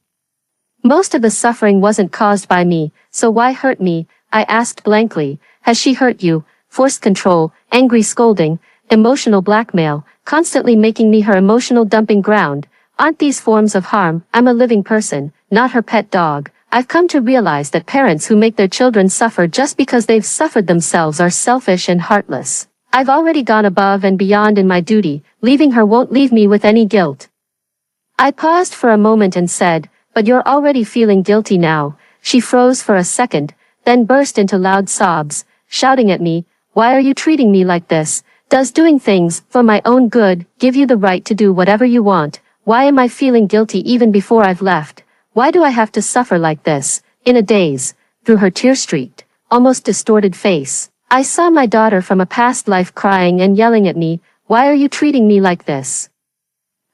[SPEAKER 1] Most of the suffering wasn't caused by me, so why hurt me? I asked blankly. Has she hurt you? Forced control, angry scolding, emotional blackmail, constantly making me her emotional dumping ground. Aren't these forms of harm? I'm a living person, not her pet dog. I've come to realize that parents who make their children suffer just because they've suffered themselves are selfish and heartless. I've already gone above and beyond in my duty. Leaving her won't leave me with any guilt. I paused for a moment and said, but you're already feeling guilty now. She froze for a second, then burst into loud sobs, shouting at me, why are you treating me like this? Does doing things for my own good give you the right to do whatever you want? Why am I feeling guilty even before I've left? Why do I have to suffer like this? In a daze, through her tear-streaked, almost distorted face, I saw my daughter from a past life crying and yelling at me, "Why are you treating me like this?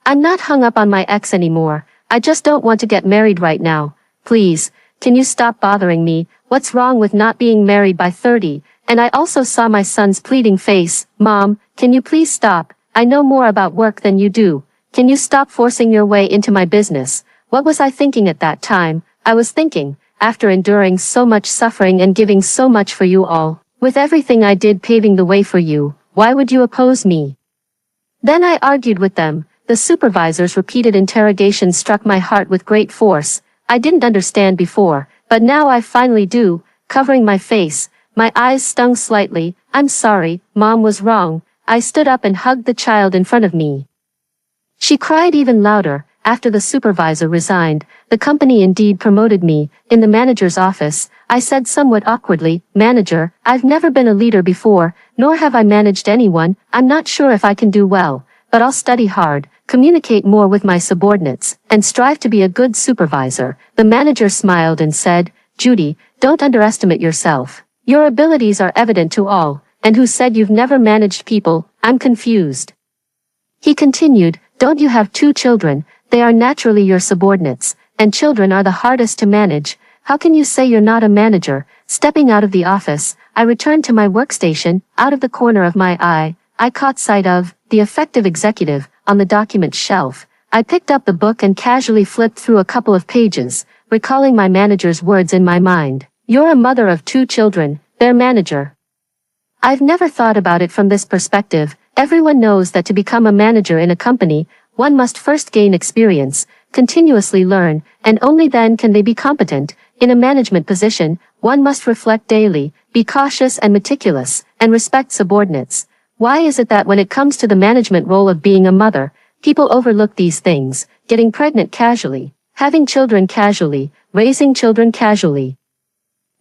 [SPEAKER 1] I'm not hung up on my ex anymore. I just don't want to get married right now. Please, can you stop bothering me? What's wrong with not being married by 30? And I also saw my son's pleading face. Mom, can you please stop? I know more about work than you do. Can you stop forcing your way into my business? What was I thinking at that time? I was thinking, after enduring so much suffering and giving so much for you all, with everything I did paving the way for you, why would you oppose me?" Then I argued with them. The supervisor's repeated interrogation struck my heart with great force. I didn't understand before, but now I finally do. Covering my face, my eyes stung slightly. "I'm sorry, Mom was wrong." I stood up and hugged the child in front of me. She cried even louder. After the supervisor resigned, the company indeed promoted me. In the manager's office, I said somewhat awkwardly, "Manager, I've never been a leader before, nor have I managed anyone. I'm not sure if I can do well, but I'll study hard, communicate more with my subordinates, and strive to be a good supervisor." The manager smiled and said, "Judy, don't underestimate yourself. Your abilities are evident to all, and who said you've never managed people? I'm confused." He continued, "Don't you have 2 children? They are naturally your subordinates, and children are the hardest to manage. How can you say you're not a manager?" Stepping out of the office, I returned to my workstation. Out of the corner of my eye, I caught sight of The Effective Executive on the document shelf. I picked up the book and casually flipped through a couple of pages, recalling my manager's words in my mind. "You're a mother of 2 children, their manager." I've never thought about it from this perspective. Everyone knows that to become a manager in a company, one must first gain experience, continuously learn, and only then can they be competent. In a management position, one must reflect daily, be cautious and meticulous, and respect subordinates. Why is it that when it comes to the management role of being a mother, people overlook these things? Getting pregnant casually, having children casually, raising children casually.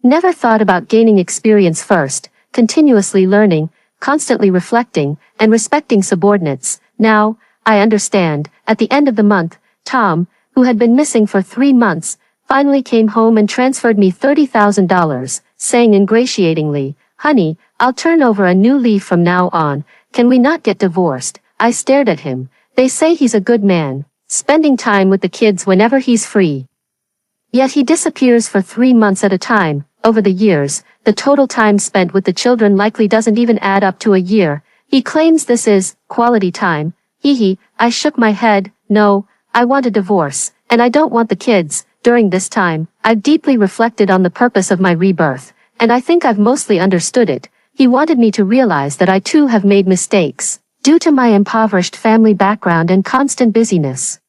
[SPEAKER 1] Never thought about gaining experience first, continuously learning, constantly reflecting, and respecting subordinates. Now, I understand. At the end of the month, Tom, who had been missing for 3 months, finally came home and transferred me $30,000, saying ingratiatingly, "Honey, I'll turn over a new leaf from now on. Can we not get divorced?" I stared at him. They say he's a good man, spending time with the kids whenever he's free. Yet he disappears for 3 months at a time. Over the years, the total time spent with the children likely doesn't even add up to a year. He claims this is quality time. I shook my head. No, I want a divorce, and I don't want the kids. During this time, I've deeply reflected on the purpose of my rebirth, and I think I've mostly understood it. He wanted me to realize that I too have made mistakes, due to my impoverished family background and constant busyness.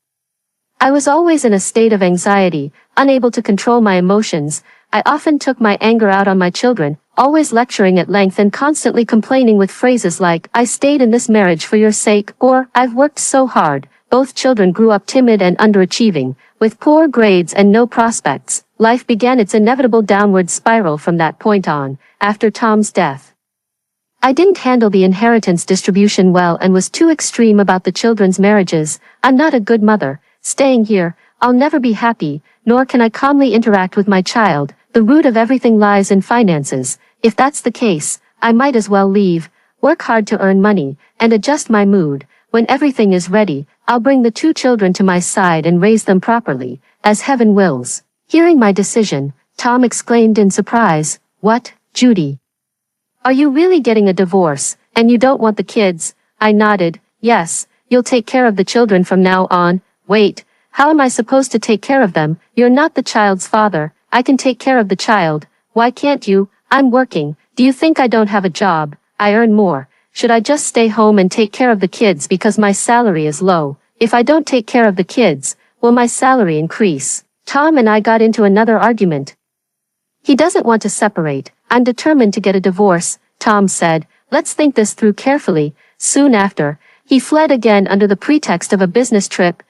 [SPEAKER 1] I was always in a state of anxiety, unable to control my emotions. I often took my anger out on my children, always lecturing at length and constantly complaining with phrases like, "I stayed in this marriage for your sake," or, "I've worked so hard." Both children grew up timid and underachieving, with poor grades and no prospects. Life began its inevitable downward spiral from that point on, after Tom's death. I didn't handle the inheritance distribution well and was too extreme about the children's marriages. I'm not a good mother. Staying here, I'll never be happy, nor can I calmly interact with my child. The root of everything lies in finances. If that's the case, I might as well leave, work hard to earn money, and adjust my mood. When everything is ready, I'll bring the 2 children to my side and raise them properly, as heaven wills. Hearing my decision, Tom exclaimed in surprise, "What, Judy? Are you really getting a divorce, and you don't want the kids?" I nodded. "Yes, you'll take care of the children from now on." "Wait, how am I supposed to take care of them? You're not the child's father." "I can take care of the child. Why can't you? I'm working. Do you think I don't have a job? I earn more. Should I just stay home and take care of the kids because my salary is low? If I don't take care of the kids, will my salary increase?" Tom and I got into another argument. He doesn't want to separate. "I'm determined to get a divorce," Tom said. "Let's think this through carefully." Soon after, he fled again under the pretext of a business trip.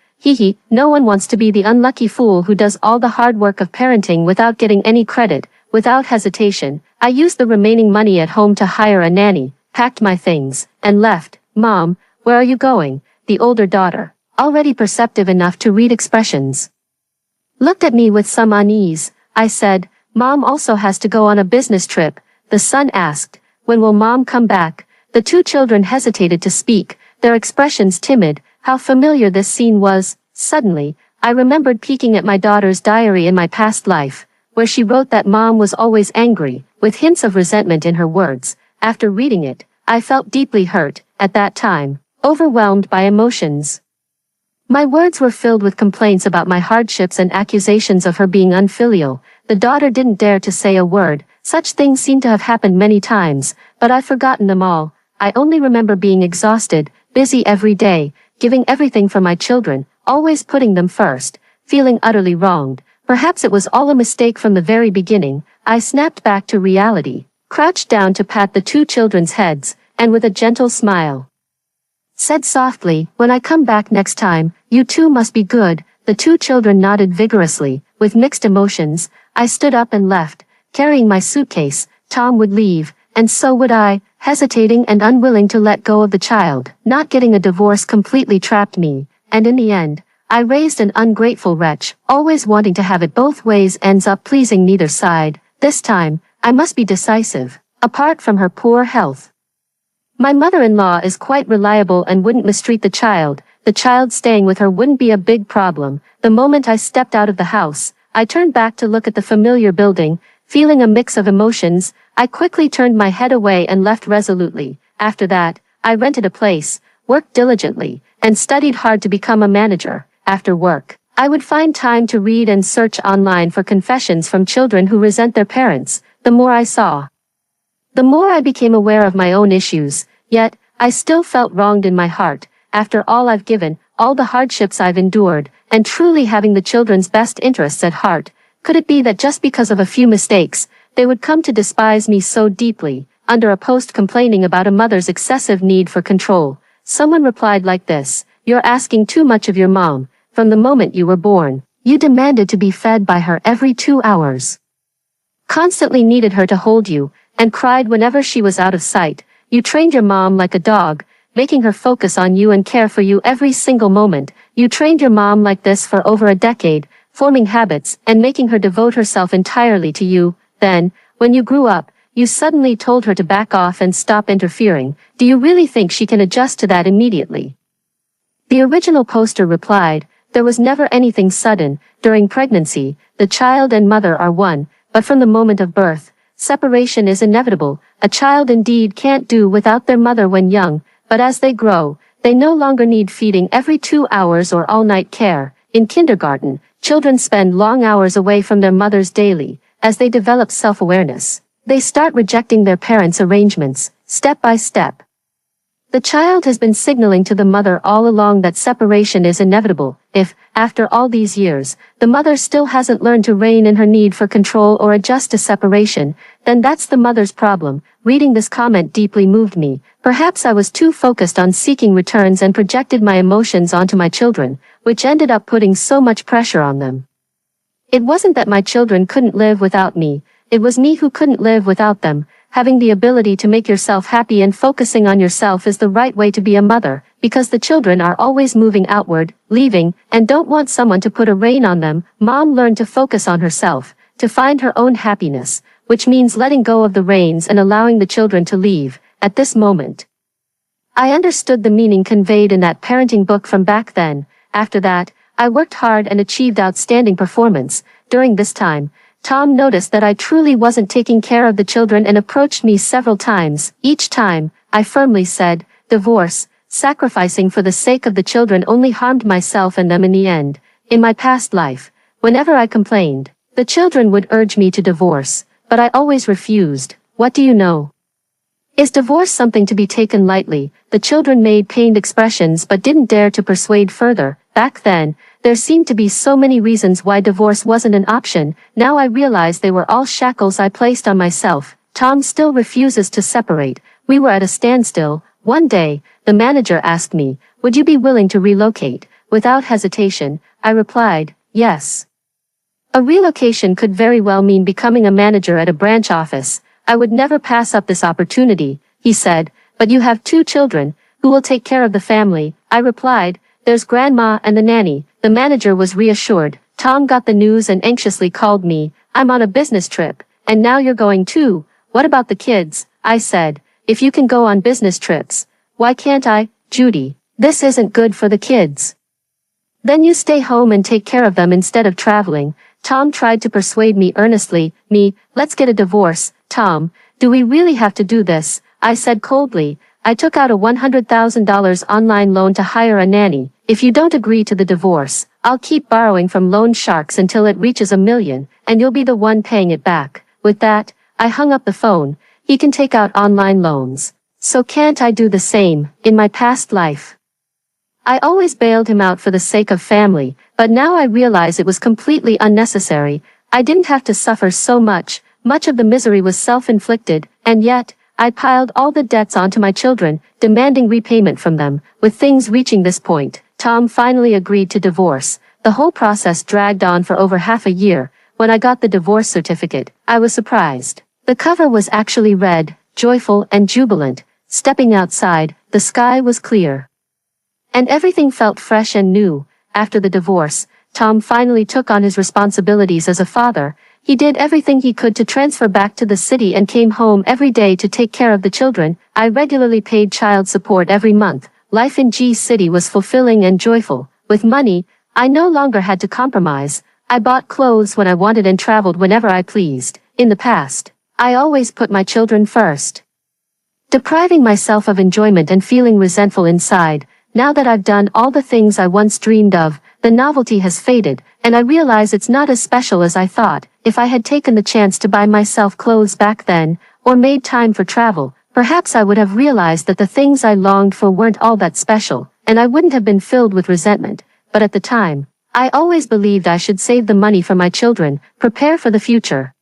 [SPEAKER 1] No one wants to be the unlucky fool who does all the hard work of parenting without getting any credit. Without hesitation, I used the remaining money at home to hire a nanny, packed my things, and left. "Mom, where are you going?" the older daughter, already perceptive enough to read expressions. Looked at me with some unease. I said, "Mom also has to go on a business trip." The son asked, "When will Mom come back?" The two children hesitated to speak, their expressions timid. How familiar this scene was. Suddenly, I remembered peeking at my daughter's diary in my past life, where she wrote that Mom was always angry, with hints of resentment in her words. After reading it, I felt deeply hurt, at that time, overwhelmed by emotions. My words were filled with complaints about my hardships and accusations of her being unfilial. The daughter didn't dare to say a word. Such things seemed to have happened many times, but I've forgotten them all. I only remember being exhausted, busy every day, giving everything for my children, always putting them first, feeling utterly wronged. Perhaps it was all a mistake from the very beginning. I snapped back to reality, crouched down to pat the two children's heads, and with a gentle smile, said softly, "When I come back next time, you two must be good." The two children nodded vigorously, with mixed emotions. I stood up and left, carrying my suitcase. Tom would leave, and so would I, hesitating and unwilling to let go of the child. Not getting a divorce completely trapped me, and in the end, I raised an ungrateful wretch, always wanting to have it both ways ends up pleasing neither side. This time, I must be decisive, apart from her poor health. My mother-in-law is quite reliable and wouldn't mistreat the child staying with her wouldn't be a big problem. The moment I stepped out of the house, I turned back to look at the familiar building, feeling a mix of emotions. I quickly turned my head away and left resolutely. After that, I rented a place, worked diligently, and studied hard to become a manager. After work, I would find time to read and search online for confessions from children who resent their parents. The more I saw, the more I became aware of my own issues. Yet, I still felt wronged in my heart. After all I've given, all the hardships I've endured, and truly having the children's best interests at heart, could it be that just because of a few mistakes, they would come to despise me so deeply? Under a post complaining about a mother's excessive need for control, someone replied like this: "You're asking too much of your mom. From the moment you were born, you demanded to be fed by her every 2 hours. Constantly needed her to hold you, and cried whenever she was out of sight. You trained your mom like a dog, making her focus on you and care for you every single moment. You trained your mom like this for over a decade, forming habits and making her devote herself entirely to you. Then, when you grew up, you suddenly told her to back off and stop interfering. Do you really think she can adjust to that immediately?" The original poster replied, "There was never anything sudden. During pregnancy, the child and mother are one, but from the moment of birth, separation is inevitable. A child indeed can't do without their mother when young, but as they grow, they no longer need feeding every 2 hours or all-night care. In kindergarten, children spend long hours away from their mothers daily. As they develop self-awareness, they start rejecting their parents' arrangements, step by step. The child has been signaling to the mother all along that separation is inevitable. If, after all these years, the mother still hasn't learned to rein in her need for control or adjust to separation, then that's the mother's problem." Reading this comment deeply moved me. Perhaps I was too focused on seeking returns and projected my emotions onto my children, which ended up putting so much pressure on them. It wasn't that my children couldn't live without me, it was me who couldn't live without them. Having the ability to make yourself happy and focusing on yourself is the right way to be a mother, because the children are always moving outward, leaving, and don't want someone to put a rein on them. Mom learned to focus on herself, to find her own happiness, which means letting go of the reins and allowing the children to leave. At this moment, I understood the meaning conveyed in that parenting book from back then. After that, I worked hard and achieved outstanding performance. During this time, Tom noticed that I truly wasn't taking care of the children and approached me several times. Each time, I firmly said, "Divorce." Sacrificing for the sake of the children only harmed myself and them in the end. In my past life, whenever I complained, the children would urge me to divorce, but I always refused. What do you know? Is divorce something to be taken lightly? The children made pained expressions but didn't dare to persuade further. Back then, there seemed to be so many reasons why divorce wasn't an option. Now I realize they were all shackles I placed on myself. Tom still refuses to separate. We were at a standstill. One day, the manager asked me, "Would you be willing to relocate?" Without hesitation, I replied, "Yes." A relocation could very well mean becoming a manager at a branch office. I would never pass up this opportunity, he said, "But you have 2 children, who will take care of the family?" I replied, There's Grandma and the nanny. The manager was reassured. Tom got the news and anxiously called me. I'm on a business trip, and now you're going too. What about the kids? I said. If you can go on business trips, why can't I, Judy? This isn't good for the kids. Then you stay home and take care of them instead of traveling. Tom tried to persuade me earnestly. Let's get a divorce. Tom, do we really have to do this? I said coldly. I took out a $100,000 online loan to hire a nanny. If you don't agree to the divorce, I'll keep borrowing from loan sharks until it reaches $1 million, and you'll be the one paying it back. With that, I hung up the phone. He can take out online loans. So can't I do the same, in my past life? I always bailed him out for the sake of family, but now I realize it was completely unnecessary. I didn't have to suffer so much. Much of the misery was self-inflicted, and yet, I piled all the debts onto my children, demanding repayment from them. With things reaching this point, Tom finally agreed to divorce. The whole process dragged on for over half a year. When I got the divorce certificate, I was surprised. The cover was actually red, joyful and jubilant. Stepping outside, the sky was clear. And everything felt fresh and new. After the divorce, Tom finally took on his responsibilities as a father. He did everything he could to transfer back to the city and came home every day to take care of the children. I regularly paid child support every month. Life in G City was fulfilling and joyful. With money, I no longer had to compromise. I bought clothes when I wanted and traveled whenever I pleased. In the past, I always put my children first, depriving myself of enjoyment and feeling resentful inside. Now that I've done all the things I once dreamed of, the novelty has faded, and I realize it's not as special as I thought. If I had taken the chance to buy myself clothes back then, or made time for travel, perhaps I would have realized that the things I longed for weren't all that special, and I wouldn't have been filled with resentment. But at the time, I always believed I should save the money for my children, prepare for the future,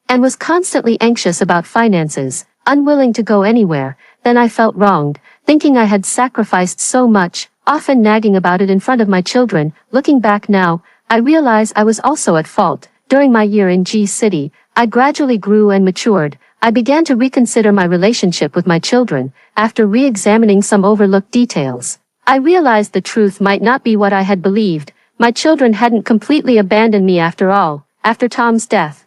[SPEAKER 1] and was constantly anxious about finances, unwilling to go anywhere. Then I felt wronged, thinking I had sacrificed so much, often nagging about it in front of my children. Looking back now, I realize I was also at fault. During my year in G City, I gradually grew and matured. I began to reconsider my relationship with my children. After re-examining some overlooked details, I realized the truth might not be what I had believed. My children hadn't completely abandoned me after all. After Tom's death,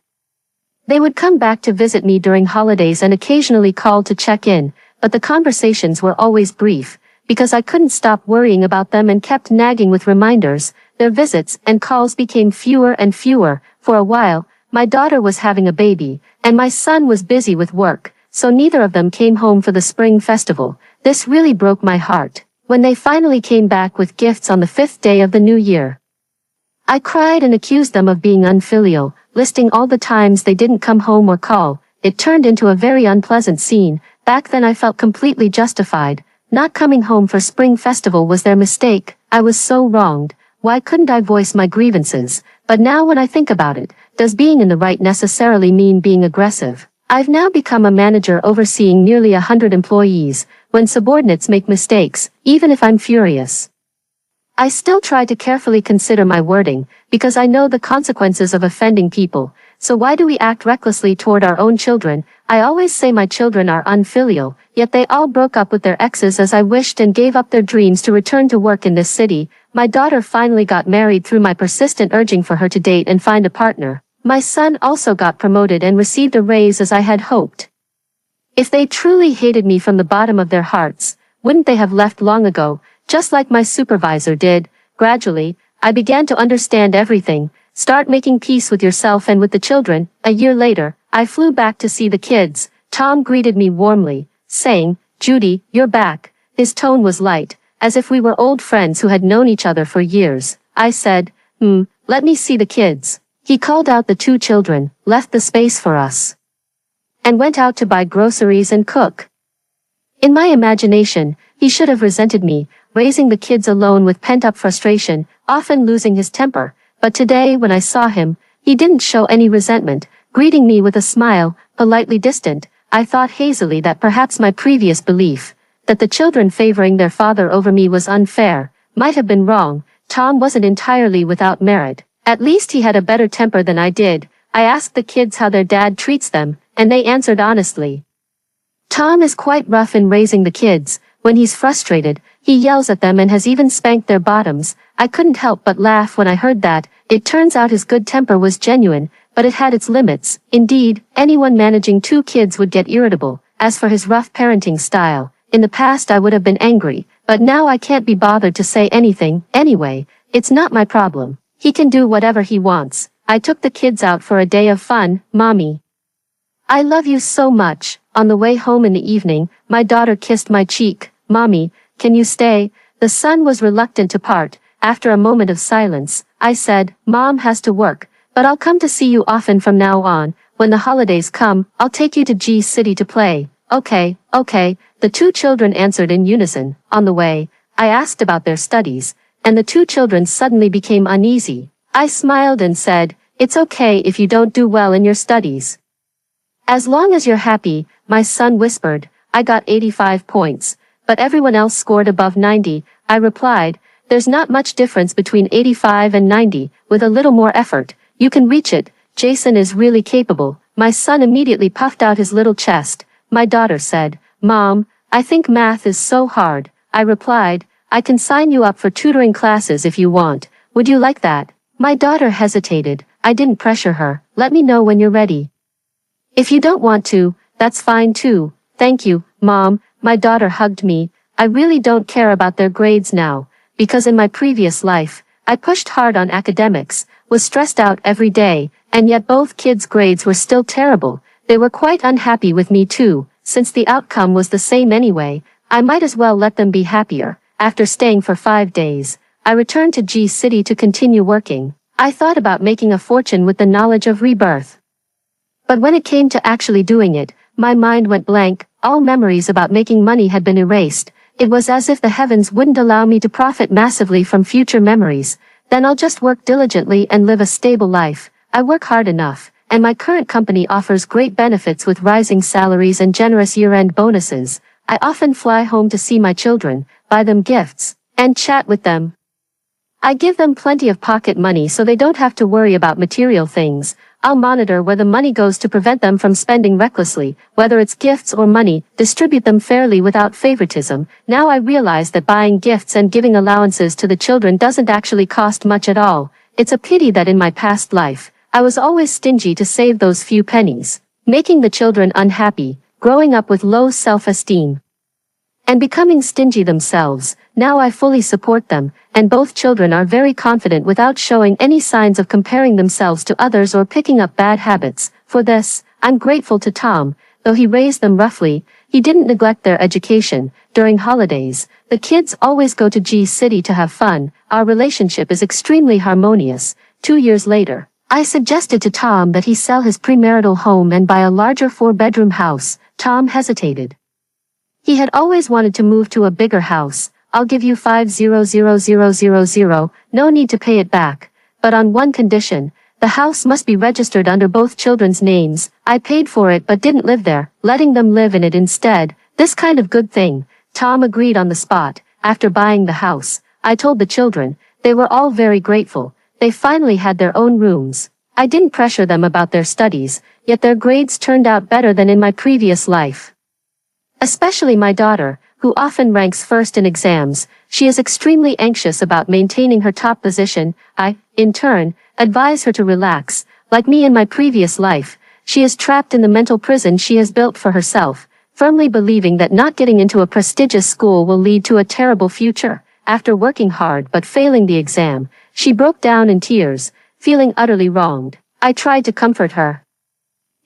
[SPEAKER 1] they would come back to visit me during holidays and occasionally call to check in, but the conversations were always brief, because I couldn't stop worrying about them and kept nagging with reminders. Their visits and calls became fewer and fewer. For a while, my daughter was having a baby, and my son was busy with work, so neither of them came home for the spring festival. This really broke my heart. When they finally came back with gifts on the 5th day of the new year, I cried and accused them of being unfilial, listing all the times they didn't come home or call. It turned into a very unpleasant scene. Back then I felt completely justified. Not coming home for spring festival was their mistake. I was so wronged. Why couldn't I voice my grievances? But now when I think about it, does being in the right necessarily mean being aggressive? I've now become a manager overseeing nearly 100 employees. When subordinates make mistakes, even if I'm furious, I still try to carefully consider my wording, because I know the consequences of offending people. So why do we act recklessly toward our own children? I always say my children are unfilial, yet they all broke up with their exes as I wished and gave up their dreams to return to work in this city. My daughter finally got married through my persistent urging for her to date and find a partner. My son also got promoted and received a raise as I had hoped. If they truly hated me from the bottom of their hearts, wouldn't they have left long ago? Just like my supervisor did. Gradually, I began to understand everything. Start making peace with yourself and with the children. A year later, I flew back to see the kids. Tom greeted me warmly, saying, "Judy, you're back." His tone was light, as if we were old friends who had known each other for years. I said, let me see the kids." He called out the 2 children, left the space for us, and went out to buy groceries and cook. In my imagination, he should have resented me, raising the kids alone with pent-up frustration, often losing his temper. But today when I saw him, he didn't show any resentment, greeting me with a smile, politely distant. I thought hazily that perhaps my previous belief, that the children favoring their father over me was unfair, might have been wrong. Tom wasn't entirely without merit. At least he had a better temper than I did. I asked the kids how their dad treats them, and they answered honestly. Tom is quite rough in raising the kids. When he's frustrated, He yells at them and has even spanked their bottoms. I couldn't help but laugh when I heard that. It turns out his good temper was genuine, but it had its limits. Indeed, anyone managing 2 kids would get irritable. As for his rough parenting style, in the past I would have been angry, but now I can't be bothered to say anything. Anyway, it's not my problem. He can do whatever he wants. I took the kids out for a day of fun. Mommy, I love you so much. On the way home in the evening, my daughter kissed my cheek. Mommy, can you stay? The son was reluctant to part. After a moment of silence, I said, Mom has to work, but I'll come to see you often from now on. When the holidays come, I'll take you to G City to play. Okay, the 2 children answered in unison. On the way, I asked about their studies, and the 2 children suddenly became uneasy. I smiled and said, it's okay if you don't do well in your studies. As long as you're happy, my son whispered. I got 85 points, but everyone else scored above 90. I replied, there's not much difference between 85 and 90. With a little more effort, you can reach it. Jason is really capable. My son immediately puffed out his little chest. My daughter said, Mom, I think math is so hard. I replied, I can sign you up for tutoring classes if you want. Would you like that? My daughter hesitated. I didn't pressure her. Let me know when you're ready. If you don't want to, that's fine too. Thank you, Mom. My daughter hugged me. I really don't care about their grades now, because in my previous life, I pushed hard on academics, was stressed out every day, and yet both kids' grades were still terrible. They were quite unhappy with me too. Since the outcome was the same anyway, I might as well let them be happier. After staying for 5 days, I returned to G City to continue working. I thought about making a fortune with the knowledge of rebirth. But when it came to actually doing it, my mind went blank. All memories about making money had been erased. It was as if the heavens wouldn't allow me to profit massively from future memories. Then I'll just work diligently and live a stable life. I work hard enough, and my current company offers great benefits with rising salaries and generous year-end bonuses. I often fly home to see my children, buy them gifts, and chat with them. I give them plenty of pocket money so they don't have to worry about material things. I'll monitor where the money goes to prevent them from spending recklessly, whether it's gifts or money, distribute them fairly without favoritism. Now I realize that buying gifts and giving allowances to the children doesn't actually cost much at all. It's a pity that in my past life, I was always stingy to save those few pennies, making the children unhappy, growing up with low self-esteem, and becoming stingy themselves. Now I fully support them, and both children are very confident without showing any signs of comparing themselves to others or picking up bad habits. For this, I'm grateful to Tom. Though he raised them roughly, he didn't neglect their education. During holidays, the kids always go to G City to have fun. Our relationship is extremely harmonious. 2 years later, I suggested to Tom that he sell his premarital home and buy a larger 4-bedroom house. Tom hesitated. He had always wanted to move to a bigger house. I'll give you 500,000, no need to pay it back. But on one condition, the house must be registered under both children's names. I paid for it but didn't live there, letting them live in it instead. This kind of good thing. Tom agreed on the spot. After buying the house, I told the children. They were all very grateful. They finally had their own rooms. I didn't pressure them about their studies, yet their grades turned out better than in my previous life. Especially my daughter, who often ranks first in exams. She is extremely anxious about maintaining her top position. I, in turn, advise her to relax. Like me in my previous life, she is trapped in the mental prison she has built for herself, firmly believing that not getting into a prestigious school will lead to a terrible future. After working hard but failing the exam, she broke down in tears, feeling utterly wronged. I tried to comfort her.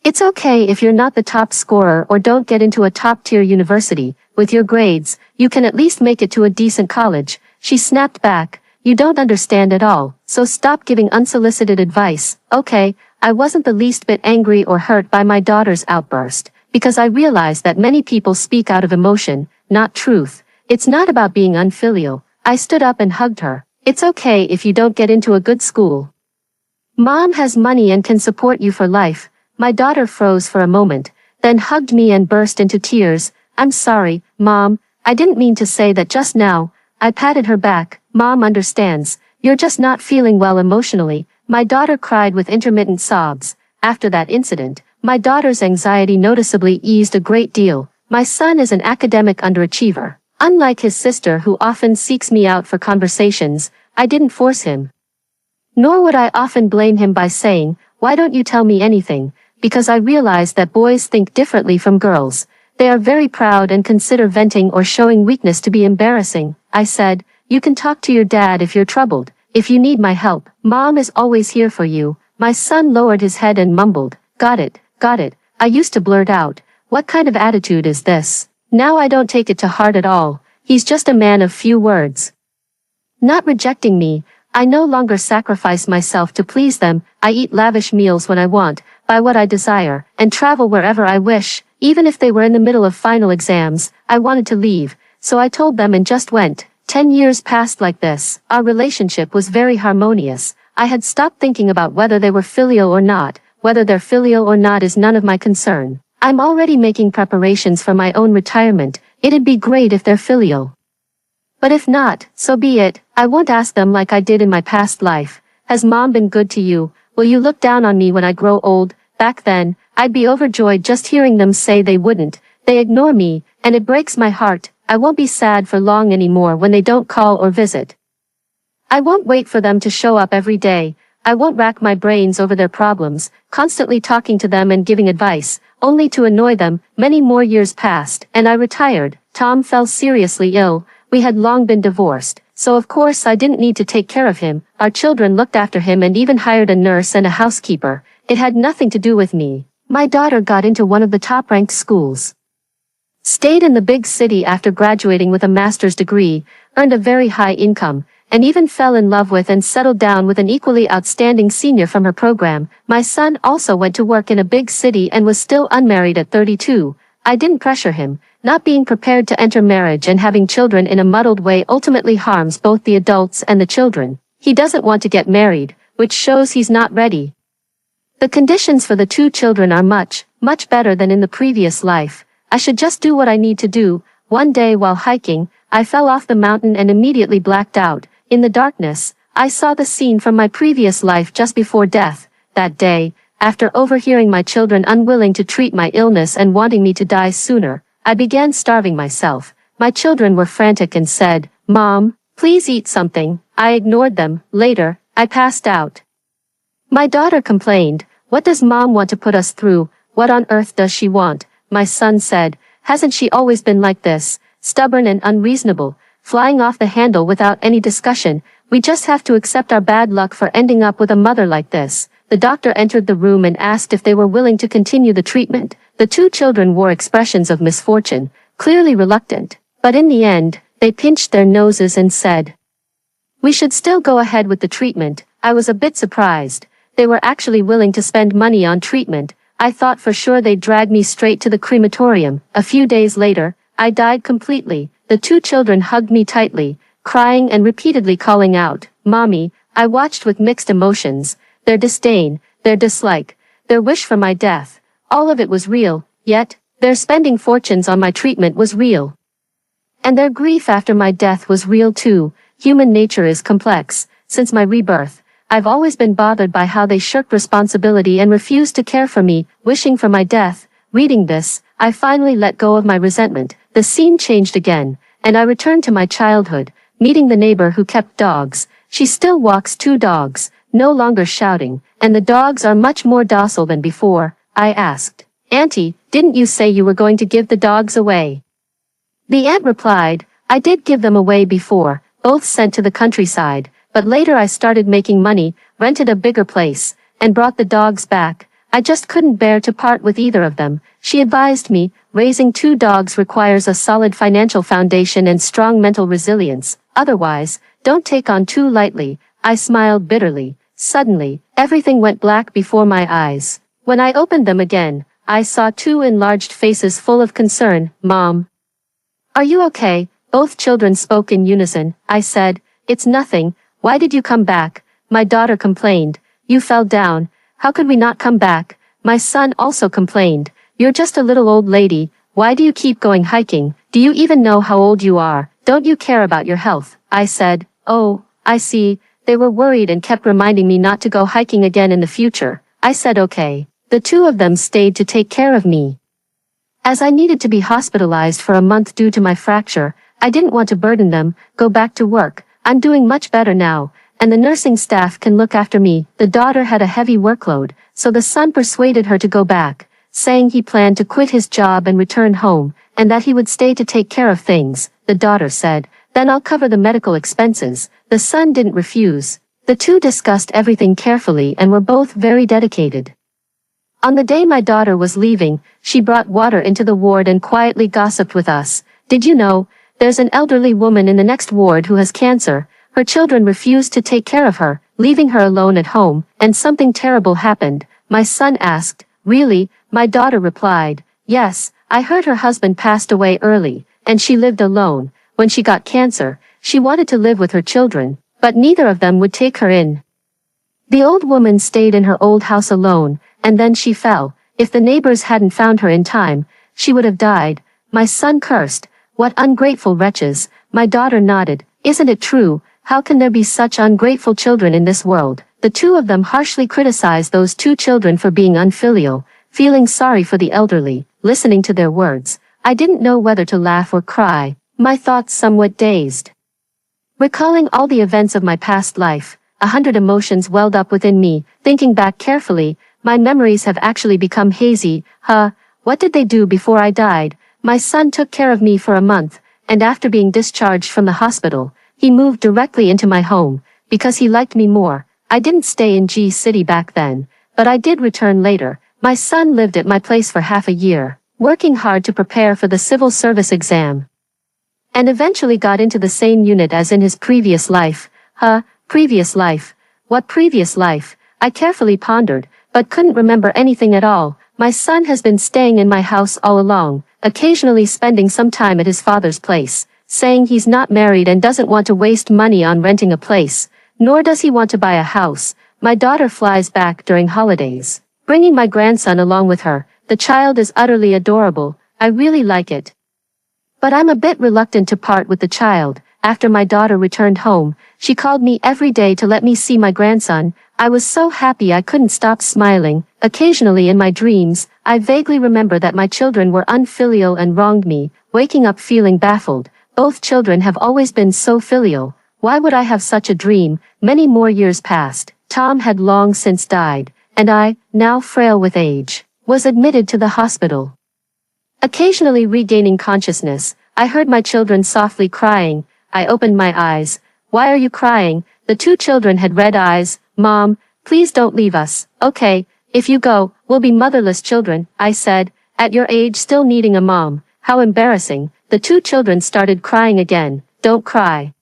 [SPEAKER 1] It's okay if you're not the top scorer or don't get into a top-tier university. With your grades, you can at least make it to a decent college. She snapped back. You don't understand at all, so stop giving unsolicited advice. Okay, I wasn't the least bit angry or hurt by my daughter's outburst, because I realized that many people speak out of emotion, not truth. It's not about being unfilial. I stood up and hugged her. It's okay if you don't get into a good school. Mom has money and can support you for life. My daughter froze for a moment, then hugged me and burst into tears. I'm sorry, Mom. I didn't mean to say that just now. I patted her back. Mom understands. You're just not feeling well emotionally. My daughter cried with intermittent sobs. After that incident, my daughter's anxiety noticeably eased a great deal. My son is an academic underachiever. Unlike his sister who often seeks me out for conversations, I didn't force him. Nor would I often blame him by saying, "Why don't you tell me anything?" Because I realize that boys think differently from girls. They are very proud and consider venting or showing weakness to be embarrassing. I said, "You can talk to your dad if you're troubled. If you need my help, Mom is always here for you." My son lowered his head and mumbled, "Got it, got it." I used to blurt out, "What kind of attitude is this?" Now I don't take it to heart at all. He's just a man of few words. Not rejecting me, I no longer sacrifice myself to please them. I eat lavish meals when I want, buy what I desire, and travel wherever I wish. Even if they were in the middle of final exams, I wanted to leave, so I told them and just went. 10 years passed like this. Our relationship was very harmonious. I had stopped thinking about whether they were filial or not. Whether they're filial or not is none of my concern. I'm already making preparations for my own retirement. It'd be great if they're filial. But if not, so be it. I won't ask them like I did in my past life. Has Mom been good to you? Will you look down on me when I grow old? Back then, I'd be overjoyed just hearing them say they wouldn't. They ignore me, and it breaks my heart. I won't be sad for long anymore when they don't call or visit. I won't wait for them to show up every day. I won't rack my brains over their problems, constantly talking to them and giving advice, only to annoy them. Many more years passed, and I retired. Tom fell seriously ill. We had long been divorced, so of course I didn't need to take care of him. Our children looked after him and even hired a nurse and a housekeeper. It had nothing to do with me. My daughter got into one of the top-ranked schools. Stayed in the big city after graduating with a master's degree, earned a very high income, and even fell in love with and settled down with an equally outstanding senior from her program. My son also went to work in a big city and was still unmarried at 32. I didn't pressure him. Not being prepared to enter marriage and having children in a muddled way ultimately harms both the adults and the children. He doesn't want to get married, which shows he's not ready. The conditions for the 2 children are much, much better than in the previous life. I should just do what I need to do. One day while hiking, I fell off the mountain and immediately blacked out. In the darkness, I saw the scene from my previous life just before death. That day, after overhearing my children unwilling to treat my illness and wanting me to die sooner, I began starving myself. My children were frantic and said, "Mom, please eat something." I ignored them. Later, I passed out. My daughter complained, "What does Mom want to put us through? What on earth does she want?" My son said, "Hasn't she always been like this? Stubborn and unreasonable, flying off the handle without any discussion. We just have to accept our bad luck for ending up with a mother like this." The doctor entered the room and asked if they were willing to continue the treatment. The 2 children wore expressions of misfortune, clearly reluctant, but in the end, they pinched their noses and said, "We should still go ahead with the treatment." I was a bit surprised. They were actually willing to spend money on treatment. I thought for sure they'd drag me straight to the crematorium. A few days later, I died completely. The 2 children hugged me tightly, crying and repeatedly calling out, "Mommy." I watched with mixed emotions. Their disdain, their dislike, their wish for my death. All of it was real, yet, their spending fortunes on my treatment was real. And their grief after my death was real too. Human nature is complex. Since my rebirth, I've always been bothered by how they shirked responsibility and refused to care for me, wishing for my death. Reading this, I finally let go of my resentment. The scene changed again, and I returned to my childhood, meeting the neighbor who kept dogs. She still walks 2 dogs, no longer shouting, and the dogs are much more docile than before. I asked, "Auntie, didn't you say you were going to give the dogs away?" The aunt replied, "I did give them away before, both sent to the countryside, but later I started making money, rented a bigger place, and brought the dogs back. I just couldn't bear to part with either of them." She advised me, raising 2 dogs requires a solid financial foundation and strong mental resilience. Otherwise, don't take on too lightly. I smiled bitterly. Suddenly, everything went black before my eyes. When I opened them again, I saw 2 enlarged faces full of concern. "Mom, are you okay?" Both children spoke in unison. I said, "It's nothing. Why did you come back?" My daughter complained, "You fell down. How could we not come back?" My son also complained, "You're just a little old lady. Why do you keep going hiking? Do you even know how old you are? Don't you care about your health?" I said, "Oh, I see." They were worried and kept reminding me not to go hiking again in the future. I said okay. The 2 of them stayed to take care of me. As I needed to be hospitalized for a month due to my fracture, I didn't want to burden them, go back to work. I'm doing much better now, and the nursing staff can look after me. The daughter had a heavy workload, so the son persuaded her to go back, saying he planned to quit his job and return home, and that he would stay to take care of things. The daughter said, "Then I'll cover the medical expenses." The son didn't refuse. The two discussed everything carefully and were both very dedicated. On the day my daughter was leaving, she brought water into the ward and quietly gossiped with us. "Did you know, there's an elderly woman in the next ward who has cancer? Her children refused to take care of her, leaving her alone at home, and something terrible happened." My son asked. "Really?" My daughter replied. "Yes, I heard her husband passed away early, and she lived alone. When she got cancer, she wanted to live with her children, but neither of them would take her in. The old woman stayed in her old house alone, and then she fell. If the neighbors hadn't found her in time, she would have died." My son cursed. "What ungrateful wretches." My daughter nodded. "Isn't it true? How can there be such ungrateful children in this world?" The two of them harshly criticized those two children for being unfilial, feeling sorry for the elderly. Listening to their words, I didn't know whether to laugh or cry, my thoughts somewhat dazed. Recalling all the events of my past life, 100 emotions welled up within me. Thinking back carefully, my memories have actually become hazy. What did they do before I died? My son took care of me for a month, and after being discharged from the hospital, he moved directly into my home, because he liked me more. I didn't stay in G City back then, but I did return later. My son lived at my place for half a year, working hard to prepare for the civil service exam, and eventually got into the same unit as in his previous life. Previous life? What previous life? I carefully pondered, but couldn't remember anything at all. My son has been staying in my house all along, occasionally spending some time at his father's place, saying he's not married and doesn't want to waste money on renting a place, nor does he want to buy a house. My daughter flies back during holidays, bringing my grandson along with her. The child is utterly adorable. I really like it. But I'm a bit reluctant to part with the child. After my daughter returned home, she called me every day to let me see my grandson. I was so happy I couldn't stop smiling. Occasionally in my dreams, I vaguely remember that my children were unfilial and wronged me, waking up feeling baffled. Both children have always been so filial. Why would I have such a dream? Many more years passed. Tom had long since died, and I, now frail with age, was admitted to the hospital. Occasionally regaining consciousness, I heard my children softly crying. I opened my eyes. "Why are you crying?" The two children had red eyes. "Mom, please don't leave us." "Okay, if you go, we'll be motherless children," I said, at your age still needing a mom. How embarrassing. The two children started crying again. "Don't cry.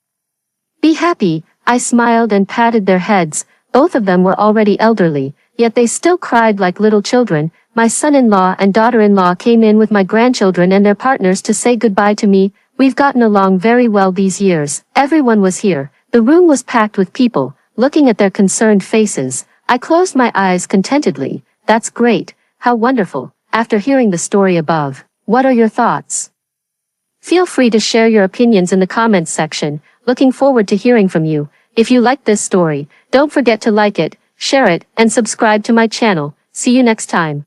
[SPEAKER 1] Be happy." I smiled and patted their heads. Both of them were already elderly, yet they still cried like little children. My son-in-law and daughter-in-law came in with my grandchildren and their partners to say goodbye to me. We've gotten along very well these years. Everyone was here. The room was packed with people. Looking at their concerned faces, I closed my eyes contentedly. That's great. How wonderful. After hearing the story above, what are your thoughts? Feel free to share your opinions in the comments section. Looking forward to hearing from you. If you liked this story, don't forget to like it, share it, and subscribe to my channel. See you next time.